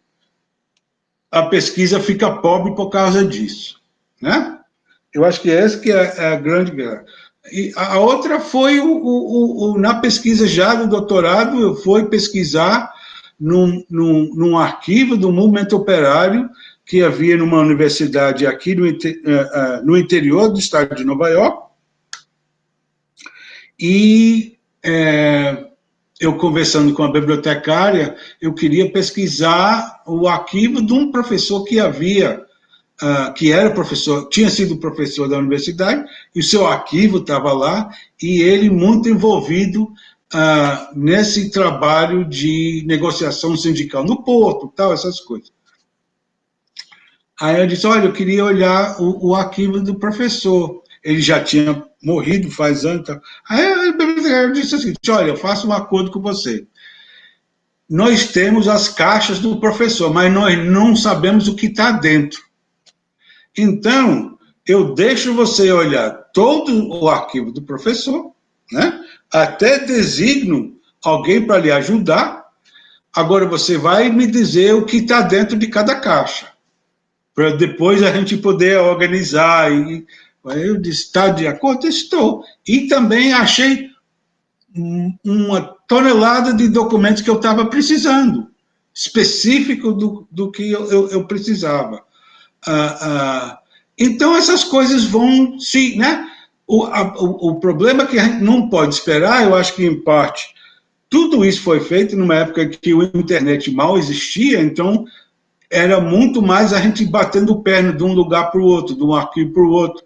a pesquisa fica pobre por causa disso, né? Eu acho que essa que é a grande guerra. E a outra foi na pesquisa já do doutorado, eu fui pesquisar num arquivo do movimento operário que havia numa universidade aqui no interior do estado de Nova York, e eu conversando com a bibliotecária, eu queria pesquisar o arquivo de um professor que era professor, tinha sido professor da universidade, e o seu arquivo estava lá, e ele muito envolvido nesse trabalho de negociação sindical no Porto, tal, essas coisas. Aí eu disse, olha, eu queria olhar o arquivo do professor. Ele já tinha morrido faz anos. Tal. Aí eu disse assim, olha, eu faço um acordo com você. Nós temos as caixas do professor, mas nós não sabemos o que está dentro. Então, eu deixo você olhar todo o arquivo do professor, né? Até designo alguém para lhe ajudar. Agora você vai me dizer o que está dentro de cada caixa, para depois a gente poder organizar. E eu disse, está de acordo? Estou. E também achei uma tonelada de documentos que eu estava precisando, específico do que eu precisava. Então, essas coisas vão se... Né? O problema é que a gente não pode esperar, eu acho que, em parte, tudo isso foi feito numa época que a internet mal existia, então era muito mais a gente batendo o pé de um lugar para o outro, de um arquivo para o outro.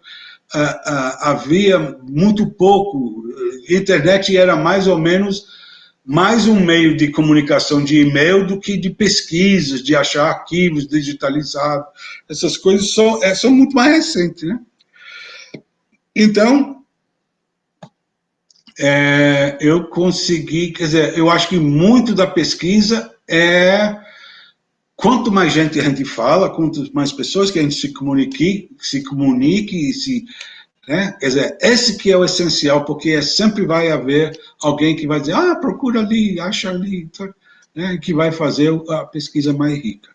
Havia muito pouco. A internet era mais ou menos mais um meio de comunicação de e-mail do que de pesquisas, de achar arquivos digitalizados. Essas coisas são muito mais recentes, né? Então, eu consegui, quer dizer, eu acho que muito da pesquisa quanto mais gente a gente fala, quanto mais pessoas que a gente se comunique né? Quer dizer, esse que é o essencial, porque sempre vai haver alguém que vai dizer, procura ali, acha ali, né? Que vai fazer a pesquisa mais rica.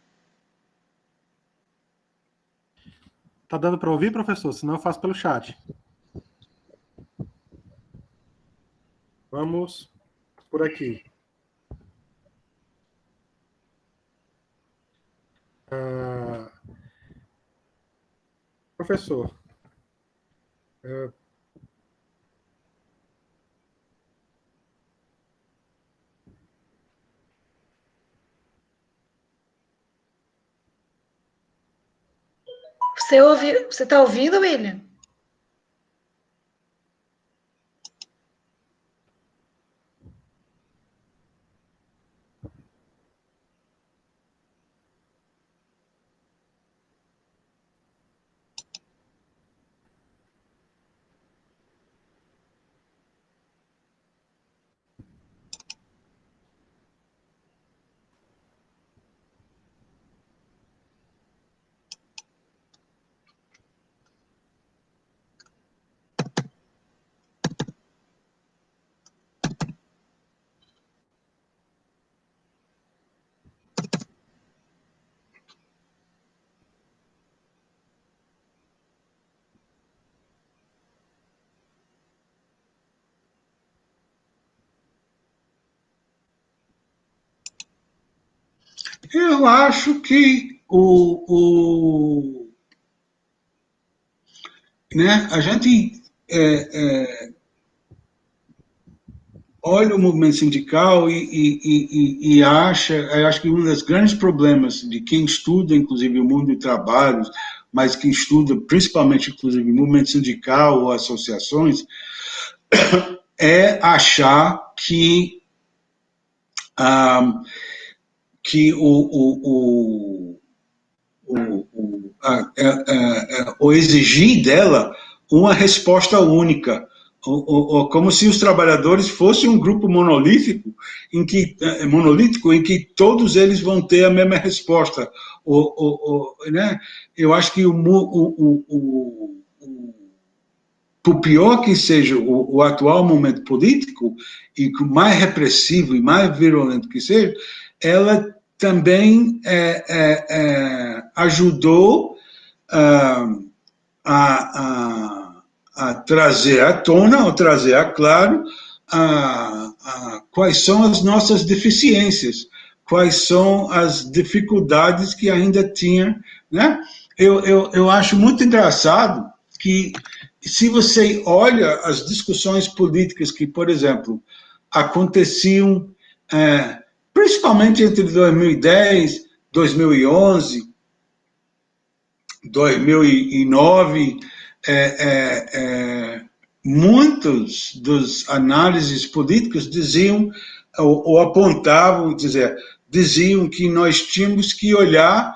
Tá dando para ouvir, professor? Senão eu faço pelo chat. Vamos por aqui. Professor, Você está ouvindo, William? Eu acho que né, a gente olha o movimento sindical e acha, eu acho que um dos grandes problemas de quem estuda, inclusive, o mundo do trabalho, mas que estuda principalmente, inclusive, o movimento sindical ou associações, é achar que ou exigir dela uma resposta única, como se os trabalhadores fossem um grupo monolítico em que todos eles vão ter a mesma resposta. Né? Eu acho que por pior que seja o atual momento político, e mais repressivo e mais virulento que seja, ela também ajudou a trazer à tona, ou trazer a claro, quais são as nossas deficiências, quais são as dificuldades que ainda tinha. Né? Eu acho muito engraçado que, se você olha as discussões políticas que, por exemplo, aconteciam principalmente entre 2010, 2011, 2009, muitos dos análises políticas diziam, ou apontavam, diziam que nós tínhamos que olhar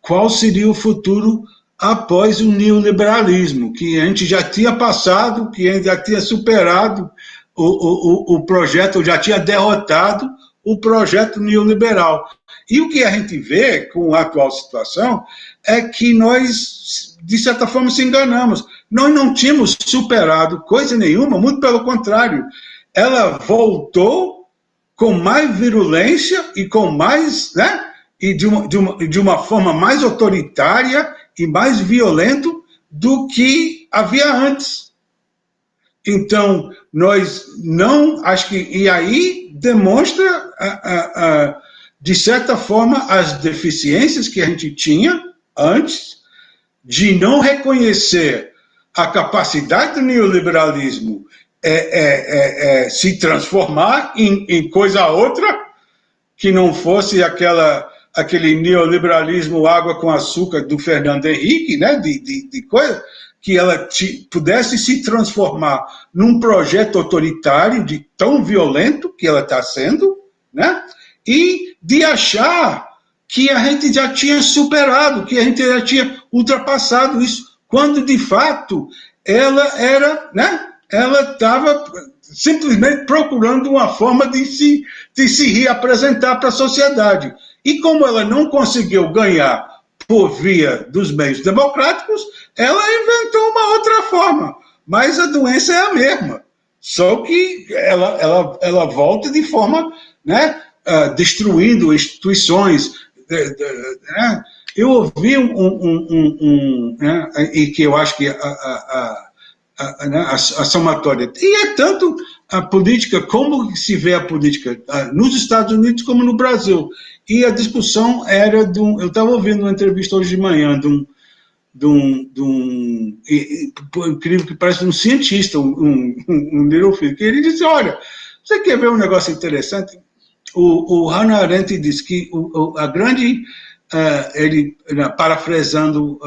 qual seria o futuro após o neoliberalismo, que a gente já tinha passado, que a gente já tinha superado o projeto, já tinha derrotado o projeto neoliberal. E o que a gente vê com a atual situação é que nós, de certa forma, se enganamos. Nós não tínhamos superado coisa nenhuma, muito pelo contrário. Ela voltou com mais virulência e com mais, né, e de uma forma mais autoritária e mais violento do que havia antes. Então, nós não, acho que, e aí demonstra, de certa forma, as deficiências que a gente tinha antes, de não reconhecer a capacidade do neoliberalismo se transformar em coisa outra, que não fosse aquele neoliberalismo água com açúcar do Fernando Henrique, né, de coisa, que ela pudesse se transformar num projeto autoritário de tão violento que ela está sendo, né, e de achar que a gente já tinha superado, que a gente já tinha ultrapassado isso, quando de fato ela era, né, ela estava simplesmente procurando uma forma de se reapresentar para a sociedade. E como ela não conseguiu ganhar por via dos meios democráticos, ela inventou uma outra forma. Mas a doença é a mesma. Só que ela volta de forma, né, destruindo instituições. Né? Eu ouvi né, e que eu acho que a somatória. E é tanto a política, como se vê a política nos Estados Unidos como no Brasil. E a discussão era eu estava ouvindo uma entrevista hoje de manhã por incrível que pareça, um cientista, um neurofísico, que ele disse, olha, você quer ver um negócio interessante? O Hannah Arendt diz que a grande, ele, parafrasando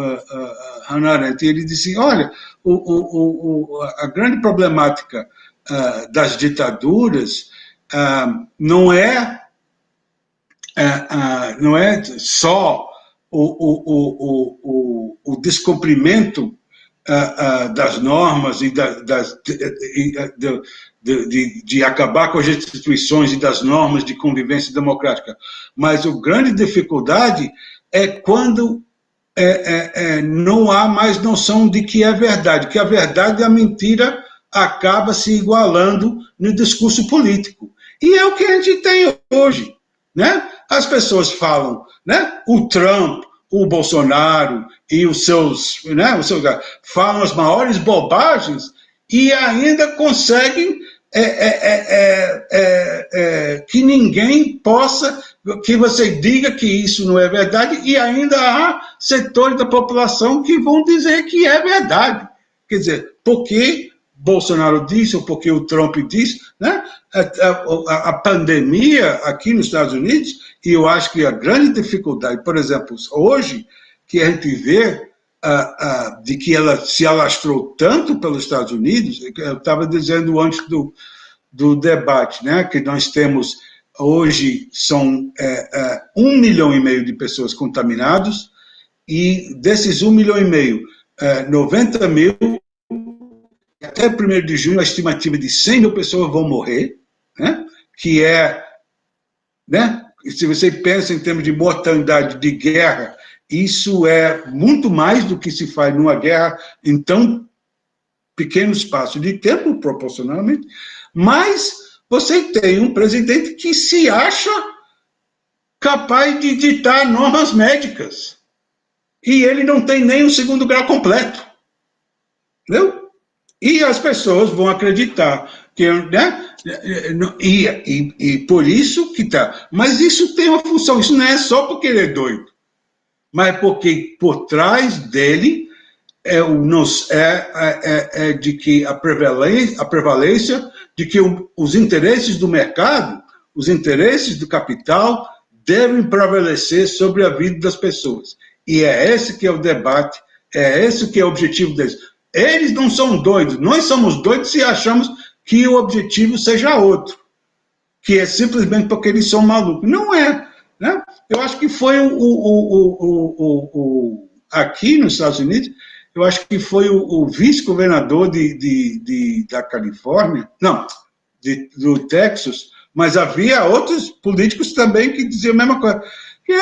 Hannah Arendt, ele disse, olha, a grande problemática das ditaduras não é só o descumprimento das normas e de acabar com as instituições e das normas de convivência democrática, mas a grande dificuldade é quando não há mais noção de que é verdade, que a verdade e a mentira acaba se igualando no discurso político. E é o que a gente tem hoje, né? As pessoas falam, né? O Trump, o Bolsonaro e os seus, né? Falam as maiores bobagens e ainda conseguem que ninguém possa, que você diga que isso não é verdade, e ainda há setores da população que vão dizer que é verdade. Quer dizer, porque Bolsonaro disse, ou porque o Trump disse, né? A pandemia aqui nos Estados Unidos, e eu acho que a grande dificuldade, por exemplo, hoje, que a gente vê de que ela se alastrou tanto pelos Estados Unidos, eu estava dizendo antes do debate, né, que nós temos hoje são 1,5 milhão de pessoas contaminadas, e desses 1,5 milhão, 90 mil, até 1º de junho, a estimativa de 100 mil pessoas vão morrer, né? Que é, né? Se você pensa em termos de mortalidade de guerra, isso é muito mais do que se faz numa guerra em tão pequeno espaço de tempo, proporcionalmente, mas você tem um presidente que se acha capaz de ditar normas médicas, e ele não tem nem o 2º grau completo, entendeu? E as pessoas vão acreditar que, né? E por isso que tá. Mas isso tem uma função, isso não é só porque ele é doido, mas porque por trás dele de que a prevalência de que os interesses do mercado, os interesses do capital devem prevalecer sobre a vida das pessoas. E é esse que é o debate, é esse que é o objetivo deles. Eles não são doidos, nós somos doidos se achamos que o objetivo seja outro, que é simplesmente porque eles são malucos. Não é, né? Eu acho que foi aqui nos Estados Unidos, eu acho que foi o vice-governador da Califórnia, não, do Texas, mas havia outros políticos também que diziam a mesma coisa. Que,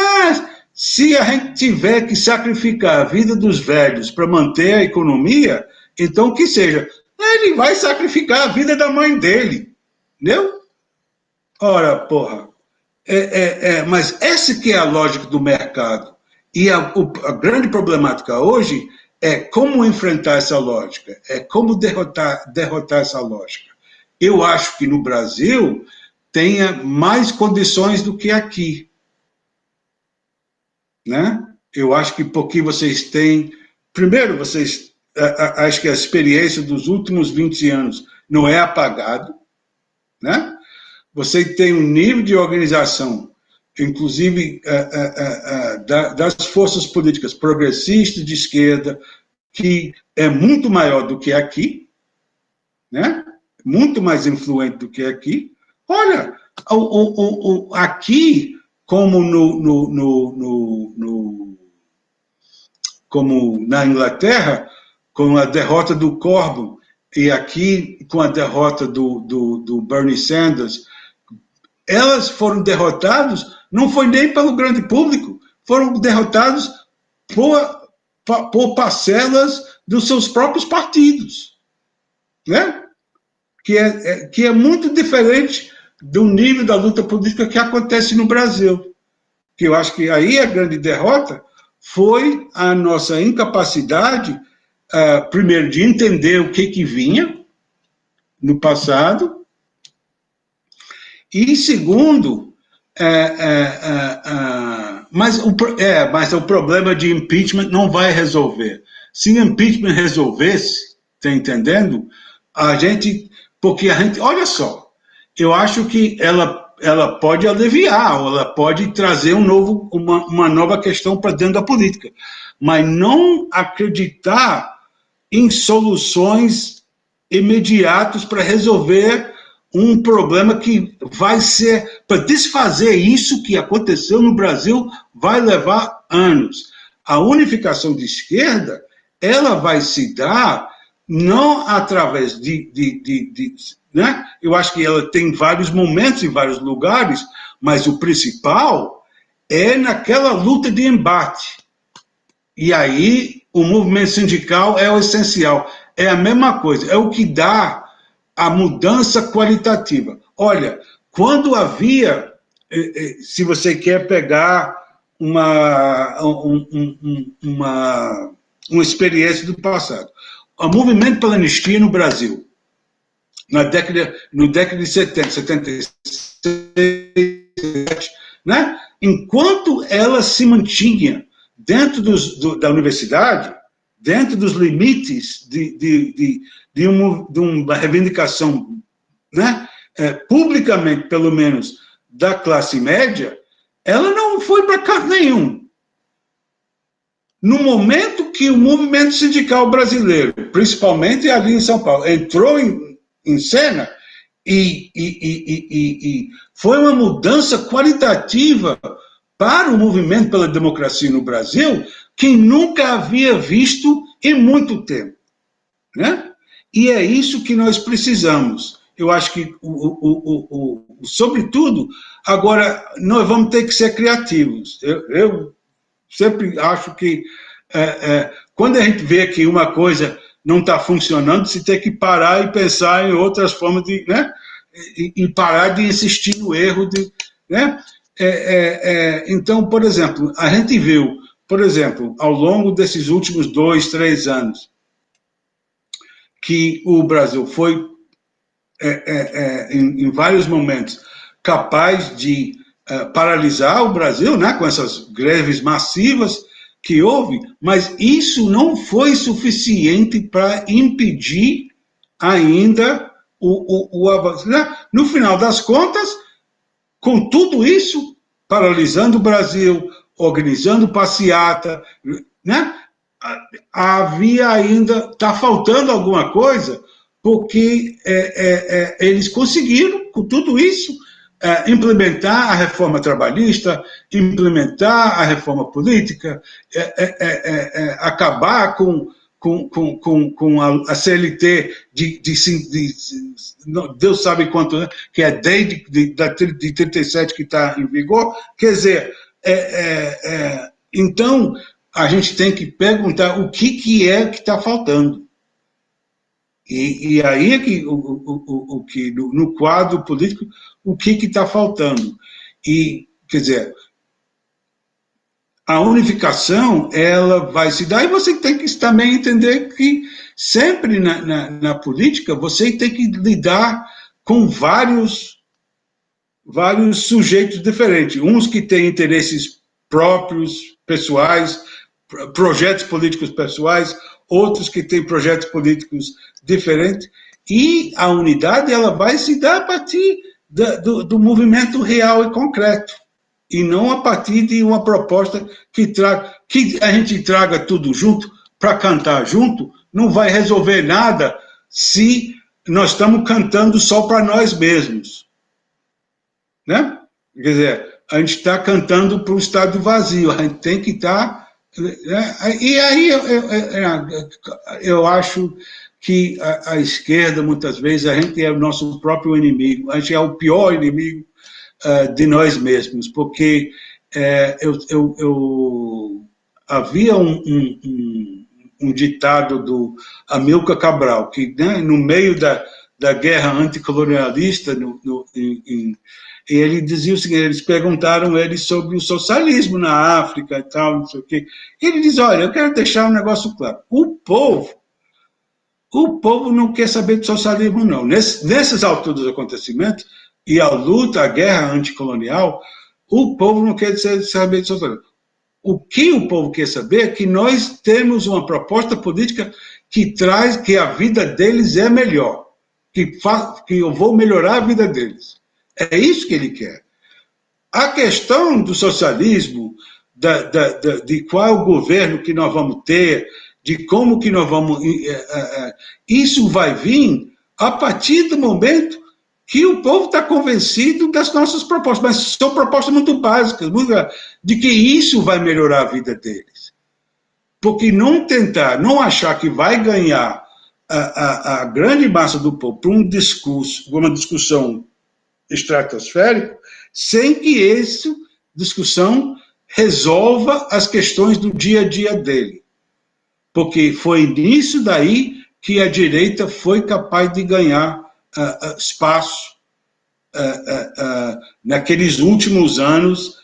se a gente tiver que sacrificar a vida dos velhos para manter a economia, então que seja. Ele vai sacrificar a vida da mãe dele, entendeu? Ora, porra. Mas essa que é a lógica do mercado. E a grande problemática hoje é como enfrentar essa lógica, é como derrotar essa lógica. Eu acho que no Brasil tenha mais condições do que aqui, né? Eu acho que porque vocês têm... Primeiro, acho que a experiência dos últimos 20 anos não é apagado, né? Você tem um nível de organização, inclusive das forças políticas progressistas de esquerda, que é muito maior do que aqui, né? Muito mais influente do que aqui. Olha, aqui, como como na Inglaterra, com a derrota do Corbyn, e aqui com a derrota do Bernie Sanders, elas foram derrotadas, não foi nem pelo grande público, foram derrotadas por parcelas dos seus próprios partidos, né? Que é muito diferente do nível da luta política que acontece no Brasil. Que eu acho que aí a grande derrota foi a nossa incapacidade, primeiro, de entender o que vinha no passado, e segundo, mas o problema de impeachment não vai resolver. Se o impeachment resolvesse, está entendendo? Olha só, eu acho que ela pode aliviar, ou ela pode trazer uma nova questão para dentro da política, mas não acreditar em soluções imediatas para resolver um problema que vai ser, para desfazer isso que aconteceu no Brasil, vai levar anos. A unificação de esquerda, ela vai se dar não através né? Eu acho que ela tem vários momentos em vários lugares, mas o principal é naquela luta de embate. E aí o movimento sindical é o essencial. É a mesma coisa, é o que dá a mudança qualitativa. Olha, quando havia, se você quer pegar uma experiência do passado, o movimento pela anistia no Brasil, no década de 70, 76, né? Enquanto ela se mantinha dentro da universidade, dentro dos limites de uma reivindicação, né? Publicamente, pelo menos, da classe média, ela não foi para canto nenhum. No momento que o movimento sindical brasileiro, principalmente ali em São Paulo, entrou em cena, E foi uma mudança qualitativa para o movimento pela democracia no Brasil que nunca havia visto em muito tempo, né? E é isso que nós precisamos. Eu acho que, sobretudo, agora nós vamos ter que ser criativos. Eu sempre acho que quando a gente vê que uma coisa não está funcionando, se tem que parar e pensar em outras formas de, né? E parar de insistir no erro, né? Então, por exemplo, a gente viu, por exemplo, ao longo desses últimos 2, 3 anos, que o Brasil foi, em vários momentos, capaz de paralisar o Brasil, né, com essas greves massivas que houve, mas isso não foi suficiente para impedir ainda o avanço. Né? No final das contas, com tudo isso, paralisando o Brasil, organizando passeata, né? Havia ainda, está faltando alguma coisa, porque eles conseguiram, com tudo isso, implementar a reforma trabalhista, implementar a reforma política, acabar com a CLT Deus sabe quanto, né? Que é desde de 37 que está em vigor. Quer dizer, então a gente tem que perguntar o que é que está faltando. E aí é que, no quadro político, o que está faltando. E, quer dizer, a unificação, ela vai se dar, e você tem que também entender que sempre na política você tem que lidar com vários sujeitos diferentes, uns que têm interesses próprios, pessoais, projetos políticos pessoais, outros que têm projetos políticos diferentes, e a unidade ela vai se dar a partir do movimento real e concreto, e não a partir de uma proposta que a gente traga tudo junto para cantar junto. Não vai resolver nada se nós estamos cantando só para nós mesmos, né? Quer dizer, a gente está cantando para um estado vazio, a gente tem que estar... E aí eu acho que a esquerda, muitas vezes, a gente é o nosso próprio inimigo, a gente é o pior inimigo de nós mesmos, porque havia um ditado do Amílcar Cabral, que, né, no meio da guerra anticolonialista, e ele dizia o seguinte, eles perguntaram ele sobre o socialismo na África e tal, não sei o quê. Ele diz, olha, eu quero deixar um negócio claro, o povo não quer saber de socialismo, não. Nessas alturas dos acontecimentos, e a luta, a guerra anticolonial, o povo não quer saber de socialismo. O que o povo quer saber é que nós temos uma proposta política que traz que a vida deles é melhor, que eu vou melhorar a vida deles. É isso que ele quer. A questão do socialismo, de qual governo que nós vamos ter, de como que nós vamos... isso vai vir a partir do momento que o povo está convencido das nossas propostas, mas são propostas muito básicas, de que isso vai melhorar a vida deles. Porque não achar que vai ganhar a grande massa do povo por um discurso, por uma discussão estratosférica, sem que essa discussão resolva as questões do dia a dia dele. Porque foi nisso daí que a direita foi capaz de ganhar espaço naqueles últimos anos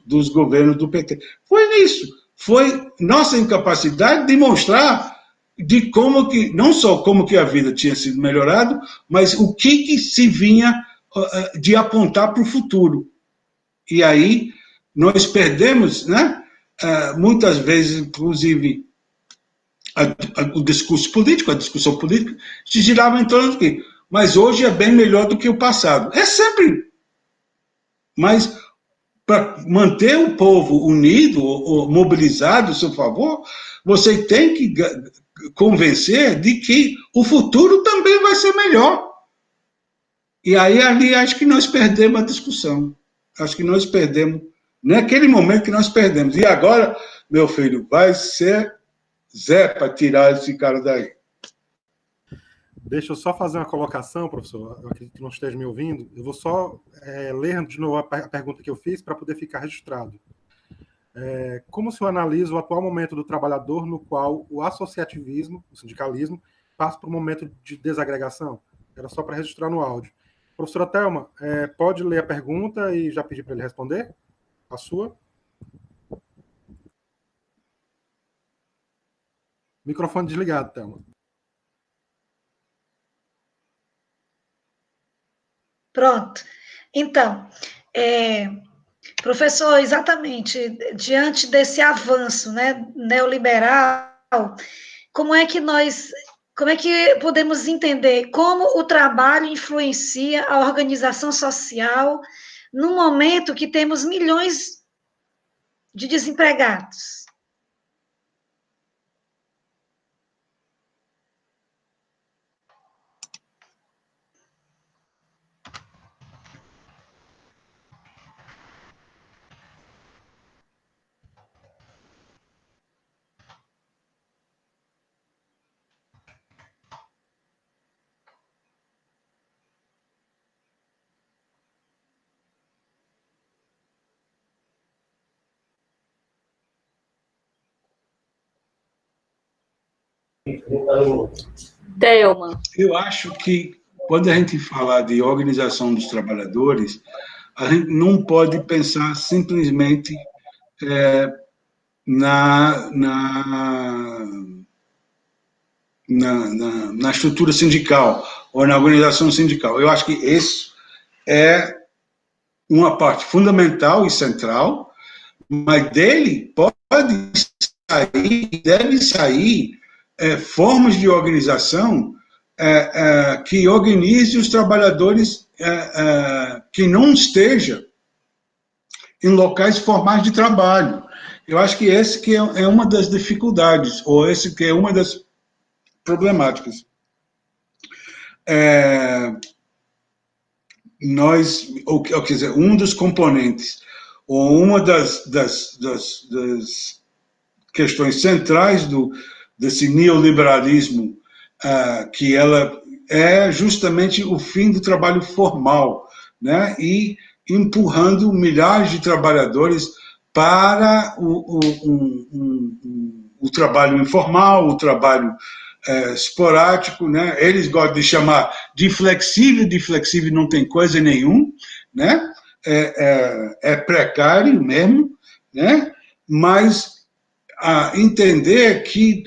dos governos do PT. Foi nisso. Foi nossa incapacidade de mostrar de como que, não só como que a vida tinha sido melhorada, mas o que se vinha de apontar para o futuro. E aí nós perdemos, né? Muitas vezes, inclusive, o discurso político, a discussão política, se girava em torno do quê? Mas hoje é bem melhor do que o passado. É sempre. Mas para manter o povo unido, ou mobilizado a seu favor, você tem que convencer de que o futuro também vai ser melhor. E aí, ali, acho que nós perdemos a discussão. Acho que nós perdemos, naquele momento que nós perdemos. E agora, meu filho, vai ser Zé para tirar esse cara daí. Deixa eu só fazer uma colocação, professor. Eu acredito que não esteja me ouvindo. Eu vou só ler de novo a pergunta que eu fiz para poder ficar registrado. Como o senhor analisa o atual momento do trabalhador no qual o associativismo, o sindicalismo, passa por um momento de desagregação? Era só para registrar no áudio. Professora Thelma, pode ler a pergunta e já pedir para ele responder? A sua? Microfone desligado, Thelma. Pronto. Então, professor, exatamente, diante desse avanço, né, neoliberal, como é que podemos entender como o trabalho influencia a organização social no momento que temos milhões de desempregados? Thelma. Eu acho que, quando a gente fala de organização dos trabalhadores, a gente não pode pensar simplesmente na estrutura sindical ou na organização sindical. Eu acho que isso é uma parte fundamental e central, mas dele pode sair, deve sair formas de organização que organize os trabalhadores que não esteja em locais formais de trabalho. Eu acho que esse que é uma das dificuldades, ou esse que é uma das problemáticas. Quer dizer, um dos componentes, ou uma das questões centrais desse neoliberalismo, que ela é justamente o fim do trabalho formal, né? E empurrando milhares de trabalhadores para o trabalho informal, o trabalho esporádico, né? Eles gostam de chamar de flexível não tem coisa nenhuma, né? É precário mesmo, né? Mas entender que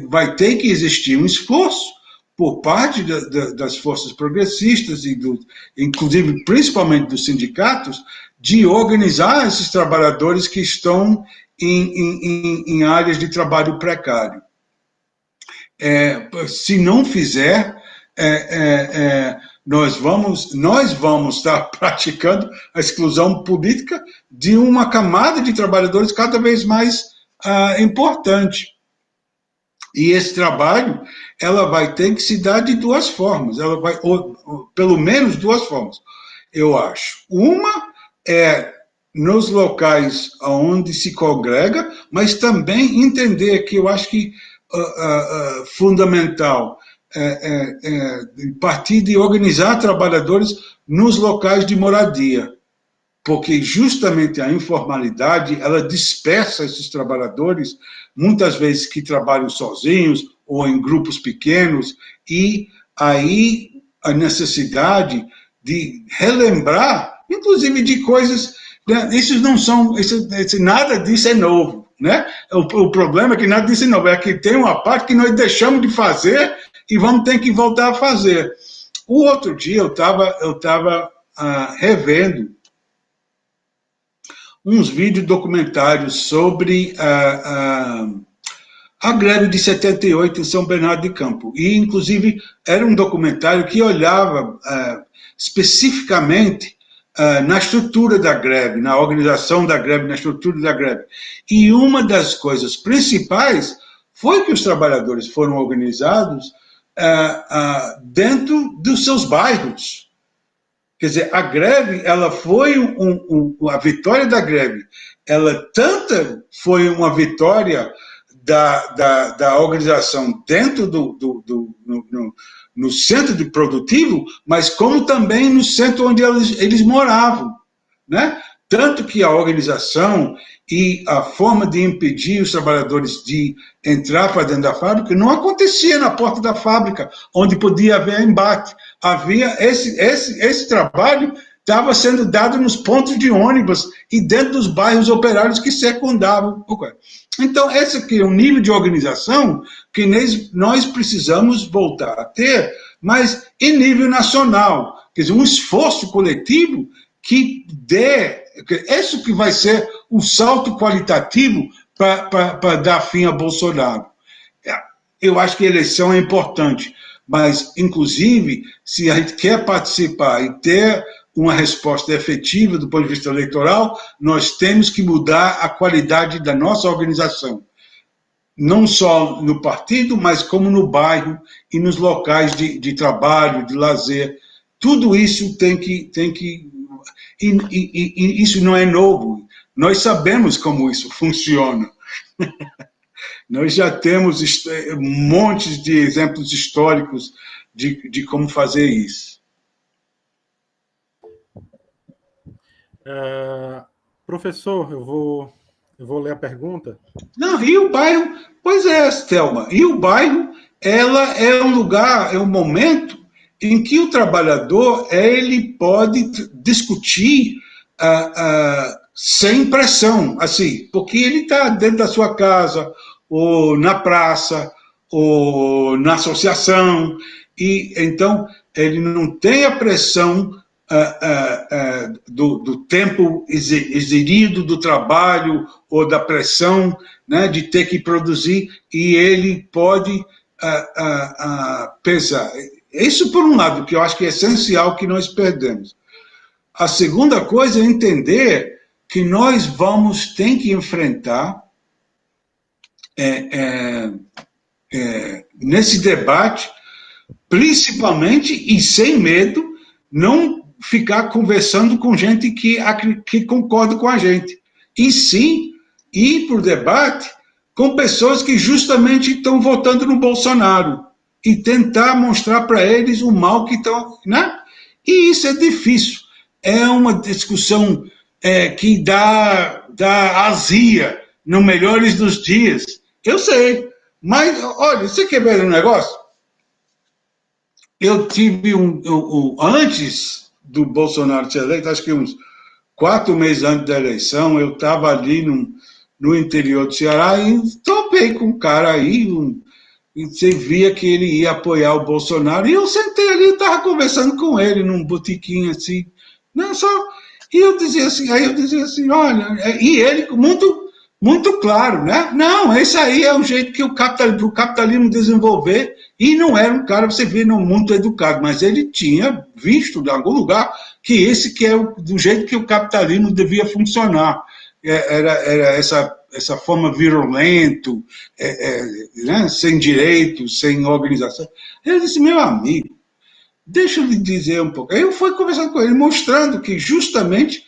vai ter que existir um esforço por parte das forças progressistas e inclusive principalmente dos sindicatos, de organizar esses trabalhadores que estão em áreas de trabalho precário. Se não fizer, nós vamos estar praticando a exclusão política de uma camada de trabalhadores cada vez mais importante. E esse trabalho, ela vai ter que se dar de duas formas, ou pelo menos duas formas, eu acho. Uma é nos locais onde se congrega, mas também entender que eu acho que fundamental partir de organizar trabalhadores nos locais de moradia, porque justamente a informalidade, ela dispersa esses trabalhadores, muitas vezes que trabalham sozinhos ou em grupos pequenos, e aí a necessidade de relembrar, inclusive de coisas, né? Nada disso é novo, né? O problema é que nada disso é novo, é que tem uma parte que nós deixamos de fazer e vamos ter que voltar a fazer. O outro dia eu estava revendo uns vídeos documentários sobre a greve de 78 em São Bernardo de Campo. E, inclusive, era um documentário que olhava especificamente na estrutura da greve, na organização da greve, na estrutura da greve. E uma das coisas principais foi que os trabalhadores foram organizados dentro dos seus bairros. Quer dizer, a greve, ela foi a vitória da greve, ela tanto foi uma vitória da organização dentro no centro de produtivo, mas como também no centro onde eles moravam, né? Tanto que a organização e a forma de impedir os trabalhadores de entrar para dentro da fábrica não acontecia na porta da fábrica, onde podia haver embate. Havia esse trabalho estava sendo dado nos pontos de ônibus e dentro dos bairros operários que secundavam. Então, esse aqui é um nível de organização que nós precisamos voltar a ter, mas em nível nacional. Quer dizer, um esforço coletivo que dê... Isso que vai ser um salto qualitativo para dar fim a Bolsonaro. Eu acho que a eleição é importante, mas, inclusive, se a gente quer participar e ter uma resposta efetiva do ponto de vista eleitoral, nós temos que mudar a qualidade da nossa organização. Não só no partido, mas como no bairro e nos locais de trabalho, de lazer. Tudo isso tem que e isso não é novo. Nós sabemos como isso funciona. Nós já temos montes de exemplos históricos de como fazer isso. Professor, eu vou ler a pergunta. Não, e o bairro... Pois é, Thelma. E o bairro, ela é um lugar, é um momento em que o trabalhador ele pode discutir sem pressão, assim, porque ele está dentro da sua casa, ou na praça, ou na associação, e então ele não tem a pressão do tempo exigido do trabalho, ou da pressão, né, de ter que produzir, e ele pode pensar. Isso por um lado, que eu acho que é essencial que nós perdemos. A segunda coisa é entender que nós ter que enfrentar nesse debate, principalmente e sem medo, não ficar conversando com gente que concorda com a gente, e sim ir para o debate com pessoas que justamente estão votando no Bolsonaro, e tentar mostrar para eles o mal que estão... Né? E isso é difícil. É uma discussão que dá azia no melhores dos dias. Eu sei. Mas, olha, você quer ver um negócio? Eu tive antes do Bolsonaro ser eleito, acho que uns 4 meses antes da eleição, eu estava ali no interior do Ceará e topei com um cara aí, e você via que ele ia apoiar o Bolsonaro, e eu sentei ali e estava conversando com ele num botiquinho assim, não só, e eu dizia assim, olha, e ele muito, muito claro, né? Não, esse aí é o jeito que o capitalismo desenvolver, e não era um cara, você vê, não muito educado, mas ele tinha visto de algum lugar que esse que é do jeito que o capitalismo devia funcionar. Era essa forma virulento, né, sem direitos, sem organização. Eu disse, meu amigo, deixa eu lhe dizer um pouco. Aí eu fui conversando com ele, mostrando que justamente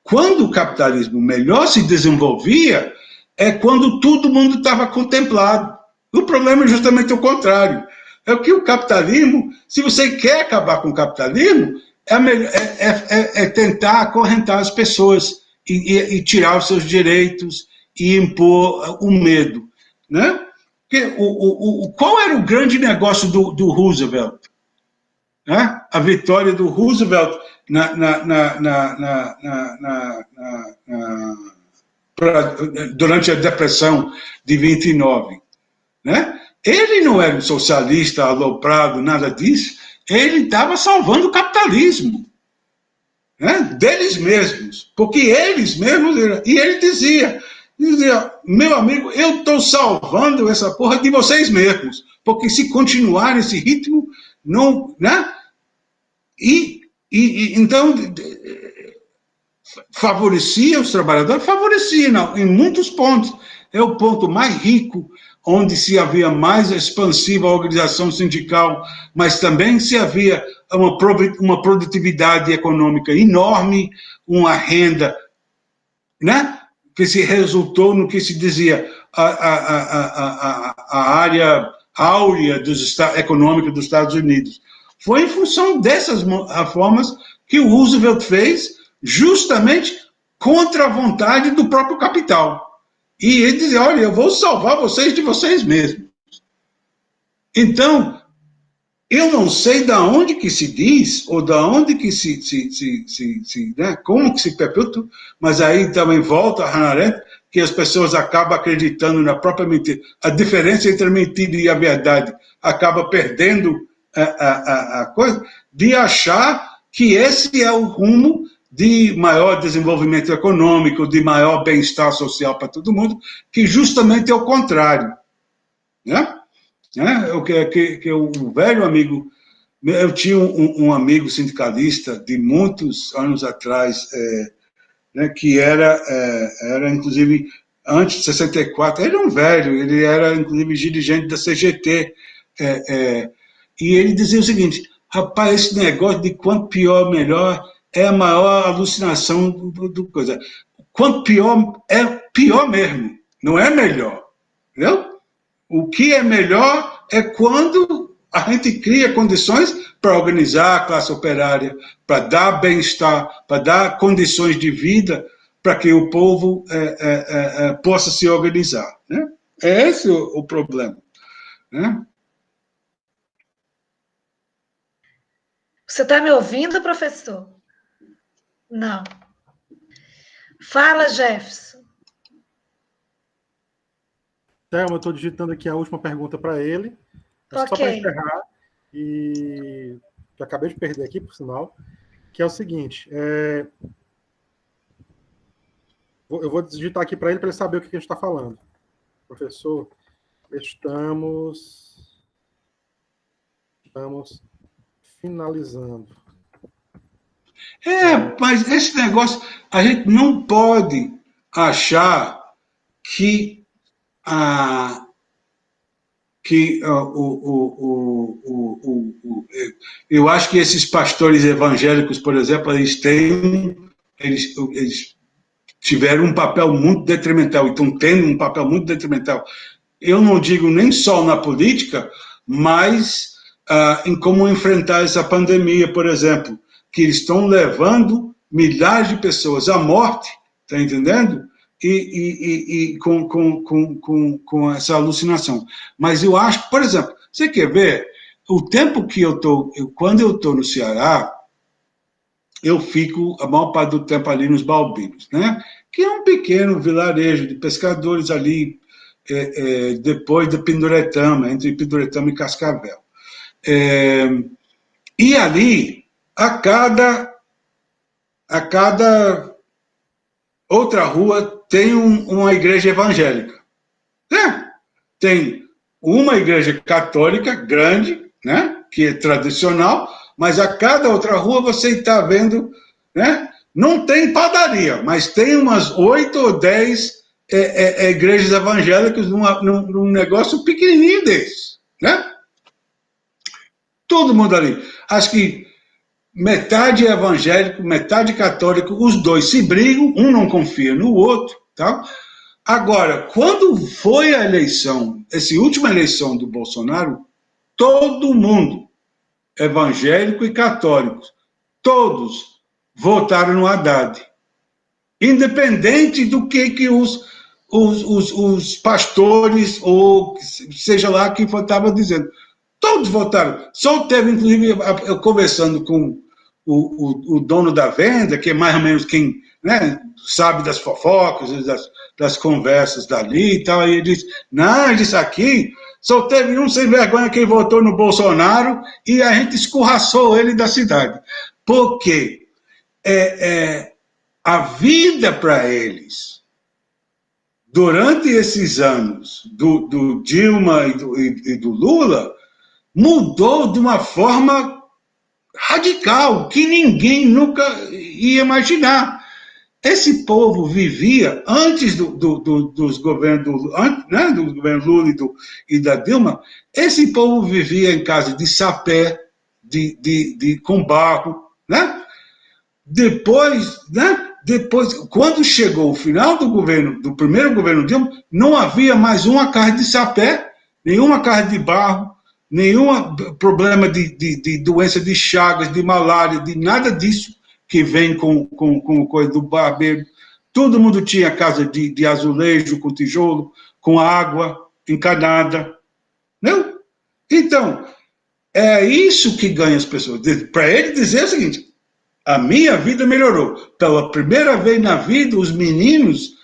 quando o capitalismo melhor se desenvolvia, é quando todo mundo estava contemplado. O problema é justamente o contrário. É que o capitalismo, se você quer acabar com o capitalismo, é tentar acorrentar as pessoas e tirar os seus direitos e impor o medo, né? Porque qual era o grande negócio do Roosevelt? Né? A vitória do Roosevelt durante a Depressão de 29. Né? Ele não era um socialista aloprado, nada disso. Ele estava salvando o capitalismo, né? Deles mesmos, porque eles mesmos... E ele dizia, meu amigo, eu estou salvando essa porra de vocês mesmos, porque se continuar nesse ritmo, não... Né? Então, favorecia os trabalhadores? Favorecia, não, em muitos pontos. É o ponto mais rico onde se havia mais expansiva organização sindical, mas também se havia uma produtividade econômica enorme, uma renda, né, que se resultou no que se dizia a área áurea econômica dos Estados Unidos. Foi em função dessas reformas que o Roosevelt fez, justamente contra a vontade do próprio capital. E ele dizia, olha, eu vou salvar vocês de vocês mesmos. Então, eu não sei de onde que se diz, ou de onde que né, como que se perpetua, mas aí também volta a Hannah Arendt, que as pessoas acabam acreditando na própria mentira. A diferença entre a mentira e a verdade acaba perdendo a coisa, de achar que esse é o rumo de maior desenvolvimento econômico, de maior bem-estar social para todo mundo, que justamente é o contrário. Né? O velho amigo, eu tinha um amigo sindicalista de muitos anos atrás, né, que era inclusive, antes de 64, ele era um velho, ele era inclusive dirigente da CGT, e ele dizia o seguinte, rapaz, esse negócio de quanto pior, melhor, é a maior alucinação do coisa. Quanto pior, é pior mesmo, não é melhor, entendeu? O que é melhor é quando a gente cria condições para organizar a classe operária, para dar bem-estar, para dar condições de vida para que o povo possa se organizar. Né? É esse o problema. Né? Você está me ouvindo, professor? Não. Fala, Jefferson. Thelma, eu estou digitando aqui a última pergunta para ele. Só para encerrar, e eu acabei de perder aqui, por sinal, que é o seguinte, eu vou digitar aqui para ele saber o que a gente está falando. Professor, estamos finalizando. Mas esse negócio, a gente não pode achar que eu acho que esses pastores evangélicos, por exemplo, eles tiveram um papel muito detrimental, estão tendo um papel muito detrimental. Eu não digo nem só na política, mas em como enfrentar essa pandemia, por exemplo, que eles estão levando milhares de pessoas à morte, está entendendo? E com essa alucinação. Mas eu acho, por exemplo, você quer ver, o tempo que quando eu estou no Ceará, eu fico a maior parte do tempo ali nos Balbinos, né? Que é um pequeno vilarejo de pescadores ali, depois de Pinduretama, entre Pinduretama e Cascavel. E ali, a cada outra rua tem uma igreja evangélica. Tem uma igreja católica grande, né, que é tradicional, mas a cada outra rua você está vendo, né, não tem padaria, mas tem umas 8 ou 10 igrejas evangélicas num negócio pequenininho desse. Né? Todo mundo ali. Acho que metade é evangélico, metade católico, os dois se brigam, um não confia no outro. Tá? Agora, quando foi a eleição, essa última eleição do Bolsonaro, todo mundo, evangélico e católico, todos votaram no Haddad. Independente do que os pastores, ou seja lá quem estava dizendo. Todos votaram. Só teve, inclusive, eu conversando com o dono da venda, que é mais ou menos quem, né, sabe das fofocas, das conversas dali e tal, e ele disse, não, ele disse aqui, só teve um sem vergonha quem votou no Bolsonaro e a gente escorraçou ele da cidade. Por quê? A vida para eles, durante esses anos do Dilma e do Lula, mudou de uma forma radical, que ninguém nunca ia imaginar. esse povo vivia, antes dos governos, né, do governo Lula e da Dilma, esse povo vivia em casa de sapé, com barro, né? Depois, quando chegou o final do primeiro governo Dilma, não havia mais uma casa de sapé, nenhuma casa de barro, nenhum problema de doença de Chagas, de malária, de nada disso que vem com o coisa do barbeiro. Todo mundo tinha casa de azulejo, com tijolo, com água encanada. Não? Então, é isso que ganha as pessoas. Para ele dizer o seguinte: a minha vida melhorou. Pela primeira vez na vida, os meninos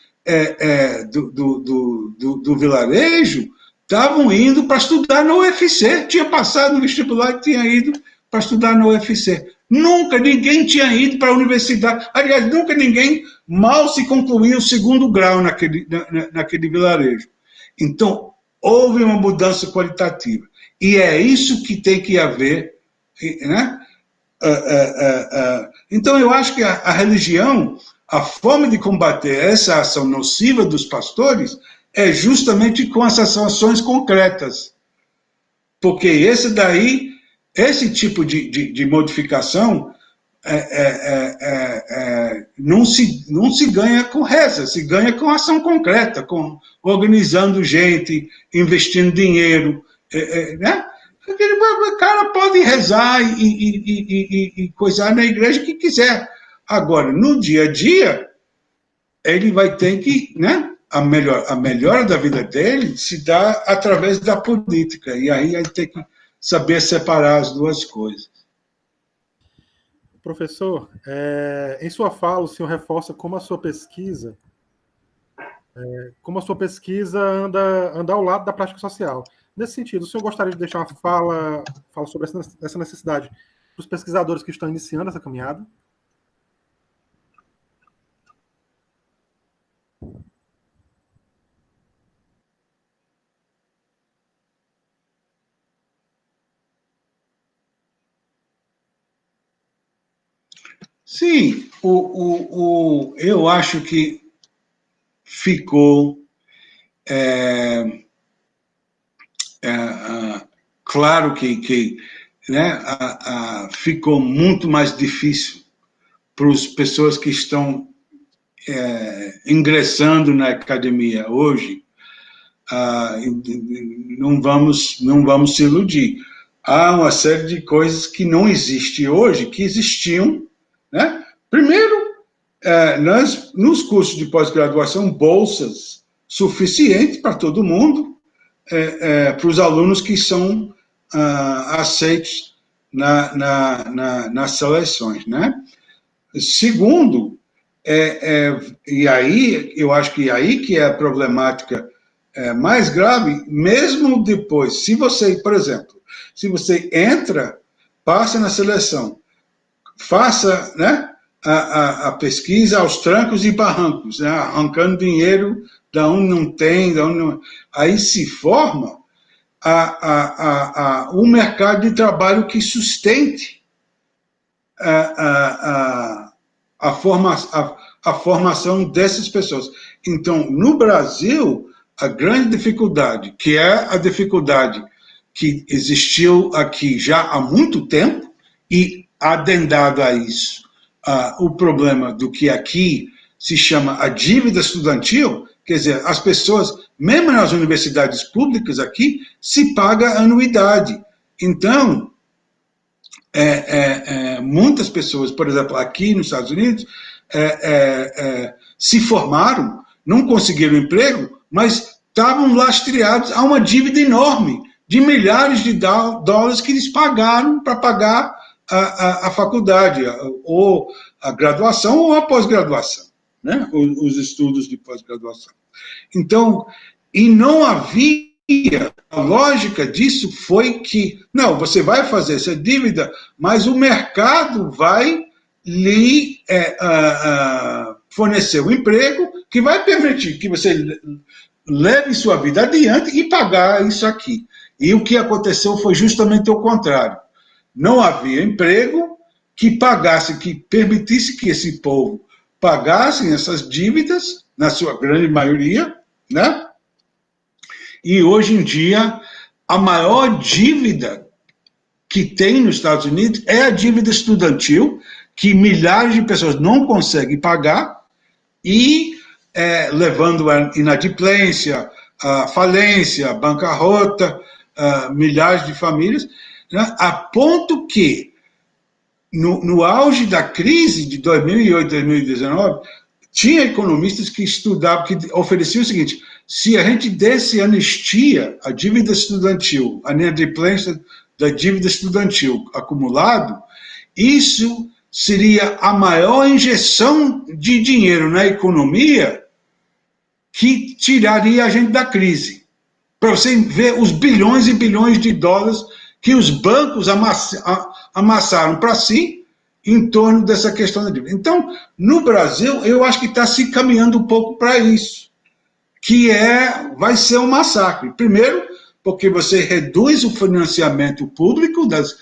do vilarejo estavam indo para estudar no UFC. Tinha passado no vestibular e tinha ido para estudar no UFC. Nunca ninguém tinha ido para a universidade. Aliás, nunca ninguém mal se concluiu o segundo grau naquele vilarejo. Então, houve uma mudança qualitativa. E é isso que tem que haver, né? Então, eu acho que a religião, a forma de combater essa ação nociva dos pastores é justamente com essas ações concretas. Porque esse tipo de modificação não se ganha com reza, se ganha com ação concreta, com organizando gente, investindo dinheiro, né? O cara pode rezar e coisar na igreja que quiser. Agora, no dia a dia, ele vai ter que, né? A melhora da vida dele se dá através da política. E aí a gente tem que saber separar as duas coisas. Professor, em sua fala, o senhor reforça como a sua pesquisa anda ao lado da prática social. Nesse sentido, o senhor gostaria de deixar uma fala sobre essa necessidade para os pesquisadores que estão iniciando essa caminhada? Sim, eu acho que ficou claro que né, ficou muito mais difícil para as pessoas que estão ingressando na academia hoje. Não vamos se iludir. Há uma série de coisas que não existem hoje, que existiam, né? Primeiro, nos cursos de pós-graduação, bolsas suficientes para todo mundo, para os alunos que são aceitos nas seleções, né? Segundo, e aí eu acho que aí que é a problemática mais grave, mesmo depois, se você, por exemplo, se você entra, passa na seleção, faça, né, a pesquisa aos trancos e barrancos, né, arrancando dinheiro da onde não tem, aí se forma um mercado de trabalho que sustente a formação dessas pessoas. Então, no Brasil, a grande dificuldade, que é a dificuldade que existiu aqui já há muito tempo, e adendado a isso, o problema do que aqui se chama a dívida estudantil, quer dizer, as pessoas, mesmo nas universidades públicas aqui, se paga anuidade. Então, muitas pessoas, por exemplo, aqui nos Estados Unidos, se formaram, não conseguiram emprego, mas estavam lastreados a uma dívida enorme de milhares de dólares que eles pagaram para pagar a faculdade, ou a graduação ou a pós-graduação, né? Os estudos de pós-graduação. Então, e não havia, a lógica disso foi que, não, você vai fazer essa dívida, mas o mercado vai lhe fornecer um emprego que vai permitir que você leve sua vida adiante e pagar isso aqui. E o que aconteceu foi justamente o contrário. Não havia emprego que pagasse, que permitisse que esse povo pagassem essas dívidas, na sua grande maioria, né? E hoje em dia, a maior dívida que tem nos Estados Unidos é a dívida estudantil, que milhares de pessoas não conseguem pagar, e levando a inadimplência, a falência, a bancarrota, milhares de famílias, né? A ponto que, no auge da crise de 2008, 2019, tinha economistas que estudavam, que ofereciam o seguinte: se a gente desse anistia à dívida estudantil, a inadimplência da dívida estudantil acumulado, isso seria a maior injeção de dinheiro na economia que tiraria a gente da crise. Para você ver os bilhões e bilhões de dólares que os bancos amassaram para si em torno dessa questão da dívida. Então, no Brasil, eu acho que está se caminhando um pouco para isso, que vai ser um massacre. Primeiro, porque você reduz o financiamento público das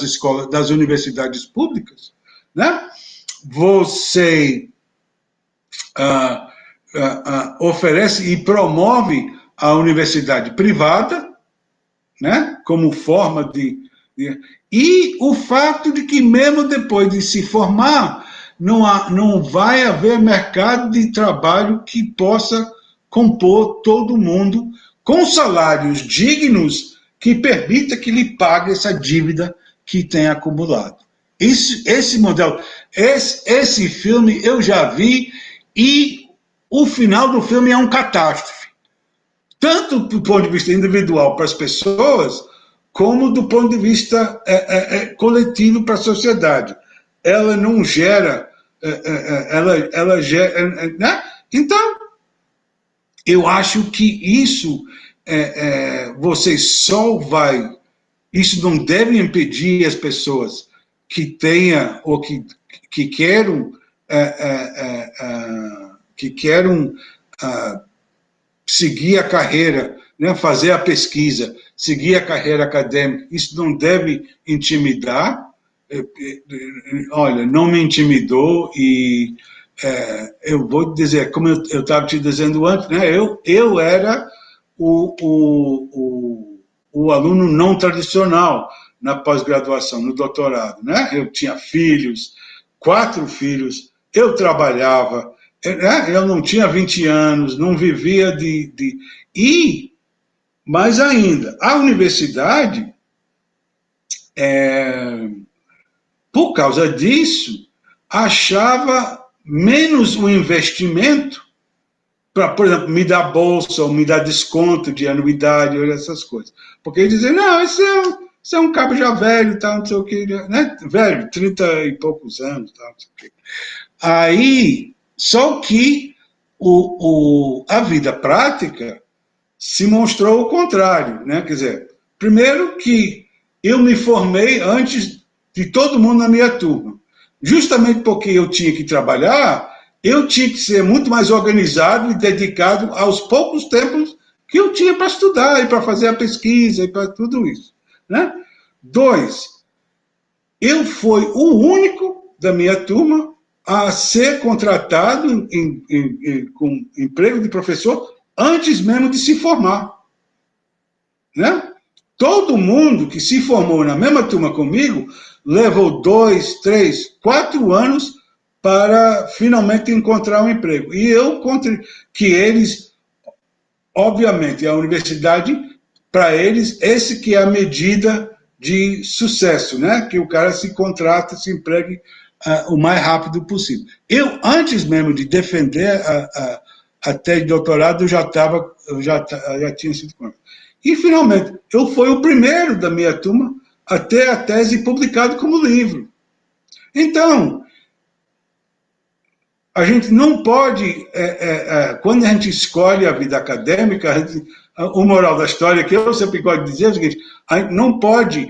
escolas, das universidades públicas, né? Você oferece e promove a universidade privada, né? Como forma e o fato de que mesmo depois de se formar, não vai haver mercado de trabalho que possa compor todo mundo com salários dignos que permita que lhe pague essa dívida que tem acumulado. Esse modelo, esse filme eu já vi, e o final do filme é um catástrofe. Tanto do ponto de vista individual para as pessoas, como do ponto de vista coletivo para a sociedade. Ela não gera, ela gera, né? Então, eu acho que isso, você só vai, isso não deve impedir as pessoas que tenham ou que queiram seguir a carreira, né, fazer a pesquisa, seguir a carreira acadêmica. Isso não deve intimidar. Olha, não me intimidou, e eu vou dizer, como eu estava te dizendo antes, né, eu era o aluno não tradicional na pós-graduação, no doutorado, né? Eu tinha filhos, 4 filhos, eu trabalhava, eu não tinha 20 anos, não vivia E, mais ainda, a universidade, por causa disso, achava menos o investimento para, por exemplo, me dar bolsa ou me dar desconto de anuidade ou essas coisas. Porque eles diziam, não, isso é um cabo já velho, tal, não sei o que, né? Velho, 30 e poucos anos, tal, não sei o que. Aí, só que a vida prática se mostrou o contrário, né? Quer dizer, primeiro que eu me formei antes de todo mundo na minha turma. Justamente porque eu tinha que trabalhar, eu tinha que ser muito mais organizado e dedicado aos poucos tempos que eu tinha para estudar e para fazer a pesquisa e para tudo isso, né? 2, eu fui o único da minha turma a ser contratado com emprego de professor antes mesmo de se formar, né? Todo mundo que se formou na mesma turma comigo levou 2, 3, 4 anos para finalmente encontrar um emprego. E eu que eles, obviamente, a universidade, para eles, esse que é a medida de sucesso, né? Que o cara se contrata, se empregue o mais rápido possível. Eu, antes mesmo de defender a tese de doutorado, eu já tinha sido contratado. E, finalmente, eu fui o primeiro da minha turma a ter a tese publicada como livro. Então, a gente não pode, quando a gente escolhe a vida acadêmica, o moral da história, que eu sempre gosto de dizer, é o seguinte: a gente não pode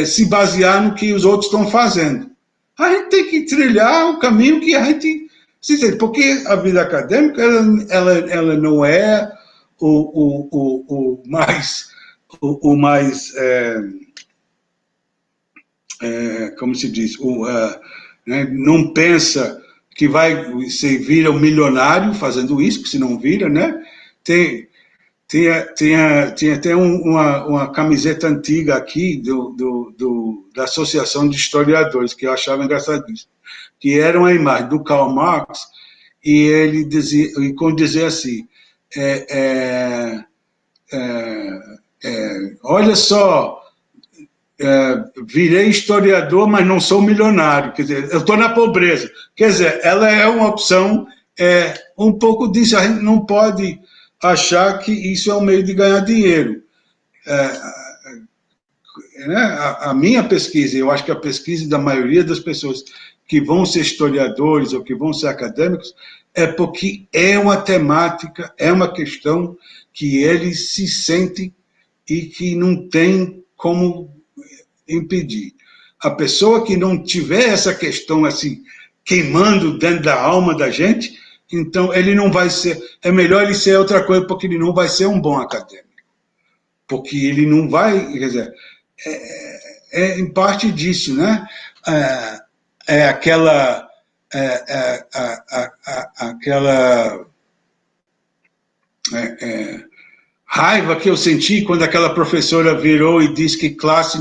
se basear no que os outros estão fazendo. A gente tem que trilhar o caminho que a gente se sente, porque a vida acadêmica ela não é o mais como se diz, né, não pensa que você vira um milionário fazendo isso, que se não vira, né? Tinha até uma camiseta antiga aqui da Associação de Historiadores, que eu achava engraçadíssimo, que era uma imagem do Karl Marx, e ele dizia, e com dizer assim, olha só, virei historiador, mas não sou milionário, quer dizer, eu estou na pobreza. Quer dizer, ela é uma opção, um pouco disso, a gente não pode achar que isso é um meio de ganhar dinheiro. A minha pesquisa, eu acho que a pesquisa da maioria das pessoas que vão ser historiadores ou que vão ser acadêmicos, é porque é uma temática, é uma questão que eles se sentem e que não tem como impedir. A pessoa que não tiver essa questão assim, queimando dentro da alma da gente, então ele não vai ser, é melhor ele ser outra coisa, porque ele não vai ser um bom acadêmico. Porque ele não vai, quer dizer, em parte disso, né? Aquela raiva que eu senti quando aquela professora virou e disse que classe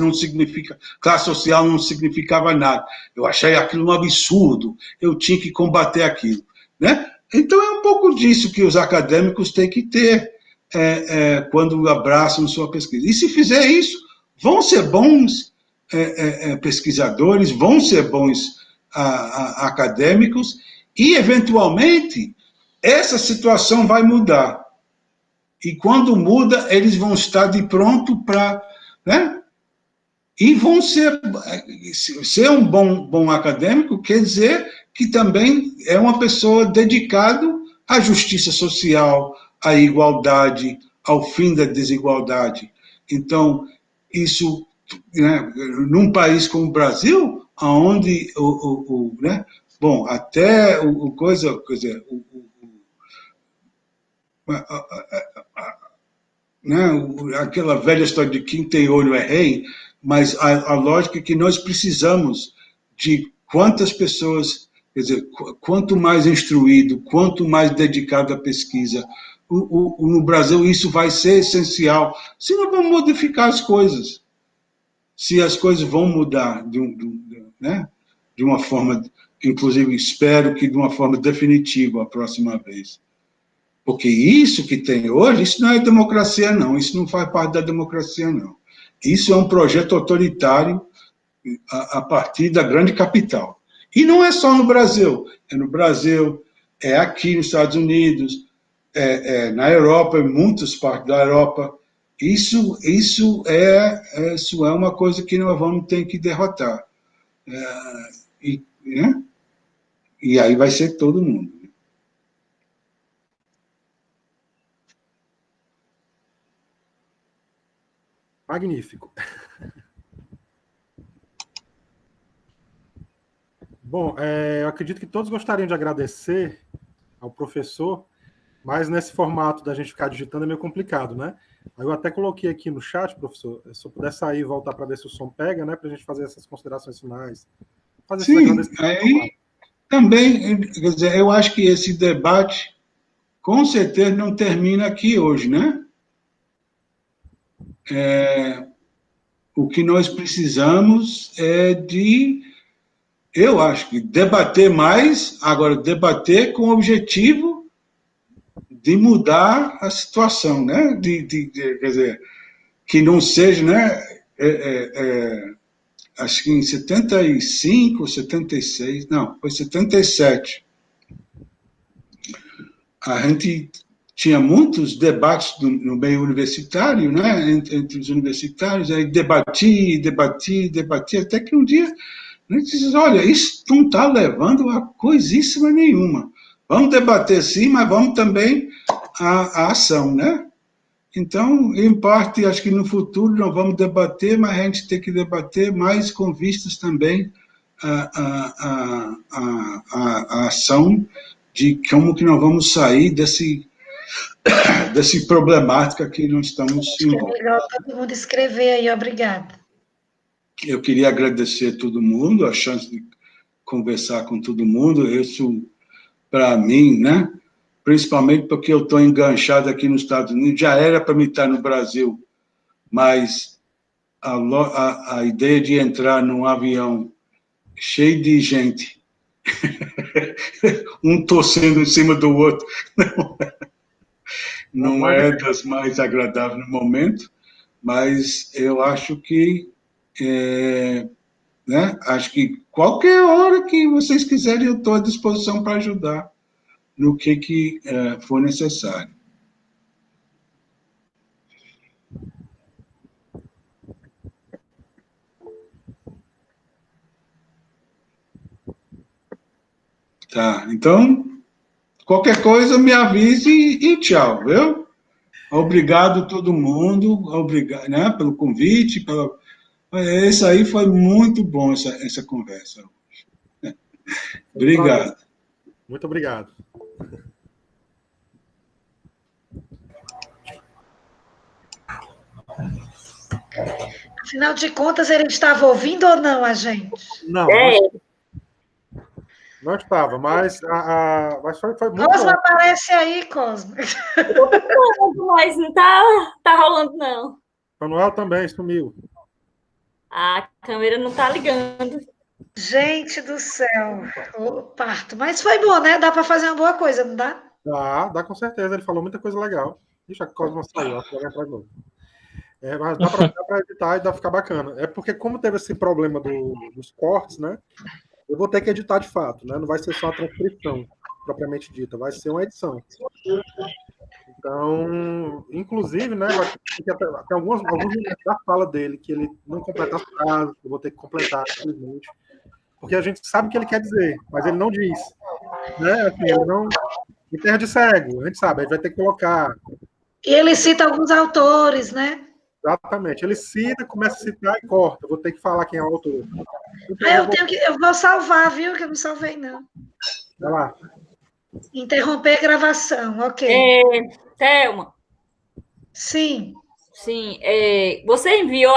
social não significava nada. Eu achei aquilo um absurdo, eu tinha que combater aquilo, né? Então é um pouco disso que os acadêmicos têm que ter quando abraçam sua pesquisa. E se fizer isso, vão ser bons pesquisadores, vão ser bons acadêmicos, e eventualmente essa situação vai mudar. E quando muda, eles vão estar de pronto para, né? E vão ser um bom acadêmico, quer dizer que também é uma pessoa dedicada à justiça social, à igualdade, ao fim da desigualdade. Então, isso, né, num país como o Brasil, onde né, bom, até quer dizer, né, aquela velha história de quem tem olho é rei, mas a lógica é que nós precisamos de quantas pessoas, quer dizer, quanto mais instruído, quanto mais dedicado à pesquisa, no Brasil isso vai ser essencial. Se nós vamos modificar as coisas, se as coisas vão mudar né, de uma forma, inclusive espero que de uma forma definitiva a próxima vez. Porque isso que tem hoje, isso não é democracia, não. Isso não faz parte da democracia, não. Isso é um projeto autoritário a partir da grande capital. E não é só no Brasil. É no Brasil, é aqui nos Estados Unidos, na Europa, em muitas partes da Europa. Isso é uma coisa que nós vamos ter que derrotar. Né? E aí vai ser todo mundo. Magnífico. Bom, eu acredito que todos gostariam de agradecer ao professor, mas nesse formato da gente ficar digitando é meio complicado, né? Eu até coloquei aqui no chat, professor, se eu puder sair e voltar para ver se o som pega, né? Para a gente fazer essas considerações finais. Sim, aí também, quer dizer, eu acho que esse debate, com certeza, não termina aqui hoje, né? O que nós precisamos é eu acho que debater mais, agora debater com o objetivo de mudar a situação, né? Quer dizer, que não seja, né? Acho que em 75, 76, não, foi 77. A gente tinha muitos debates no meio universitário, né? Entre os universitários, aí debatia, até que um dia a gente diz, olha, isso não está levando a coisíssima nenhuma. Vamos debater sim, mas vamos também à ação, né? Então, em parte, acho que no futuro nós vamos debater, mas a gente tem que debater mais com vistas também à ação de como que nós vamos sair dessa problemática que nós estamos envolvidos. É melhor todo mundo escrever aí, obrigada. Eu queria agradecer a todo mundo a chance de conversar com todo mundo. Isso, para mim, né? Principalmente porque eu estou enganchado aqui nos Estados Unidos, já era para mim estar no Brasil, mas a ideia de entrar num avião cheio de gente, um torcendo em cima do outro, não é das mais agradáveis no momento, mas eu acho que né? Acho que qualquer hora que vocês quiserem, eu estou à disposição para ajudar no que for necessário. Tá, então, qualquer coisa me avise e tchau, viu? Obrigado a todo mundo, obrigado, né, pelo convite, isso aí foi muito bom, essa conversa. Obrigado. Muito obrigado. Afinal de contas, ele estava ouvindo ou não a gente? Não, não estava, mas foi muito Cosmo, bom. aparece aí, Cosmo. Mas não tá rolando, não. Manuel também sumiu. A câmera não tá ligando. Gente do céu, o parto. Mas foi bom, né? Dá para fazer uma boa coisa, não dá? Dá com certeza. Ele falou muita coisa legal. Ixi, a Cosmo saiu, acho que vai entrar de novo. Mas dá para editar e dá para ficar bacana. É porque, como teve esse problema dos cortes, né? Eu vou ter que editar de fato, né? Não vai ser só a transcrição propriamente dita, vai ser uma edição. Então, inclusive, né? Tem alguns momentos da fala dele que ele não completa as frases, eu vou ter que completar, infelizmente. Porque a gente sabe o que ele quer dizer, mas ele não diz. Né? Assim, ele não. Em terra de cego, a gente sabe, a gente vai ter que colocar. E ele cita alguns autores, né? Exatamente. Ele cita, começa a citar e corta. Eu vou ter que falar quem é o autor. Então, eu vou salvar, viu? Que eu não salvei, não. Vai lá. Interromper a gravação, ok. Thelma. Sim. Sim, você enviou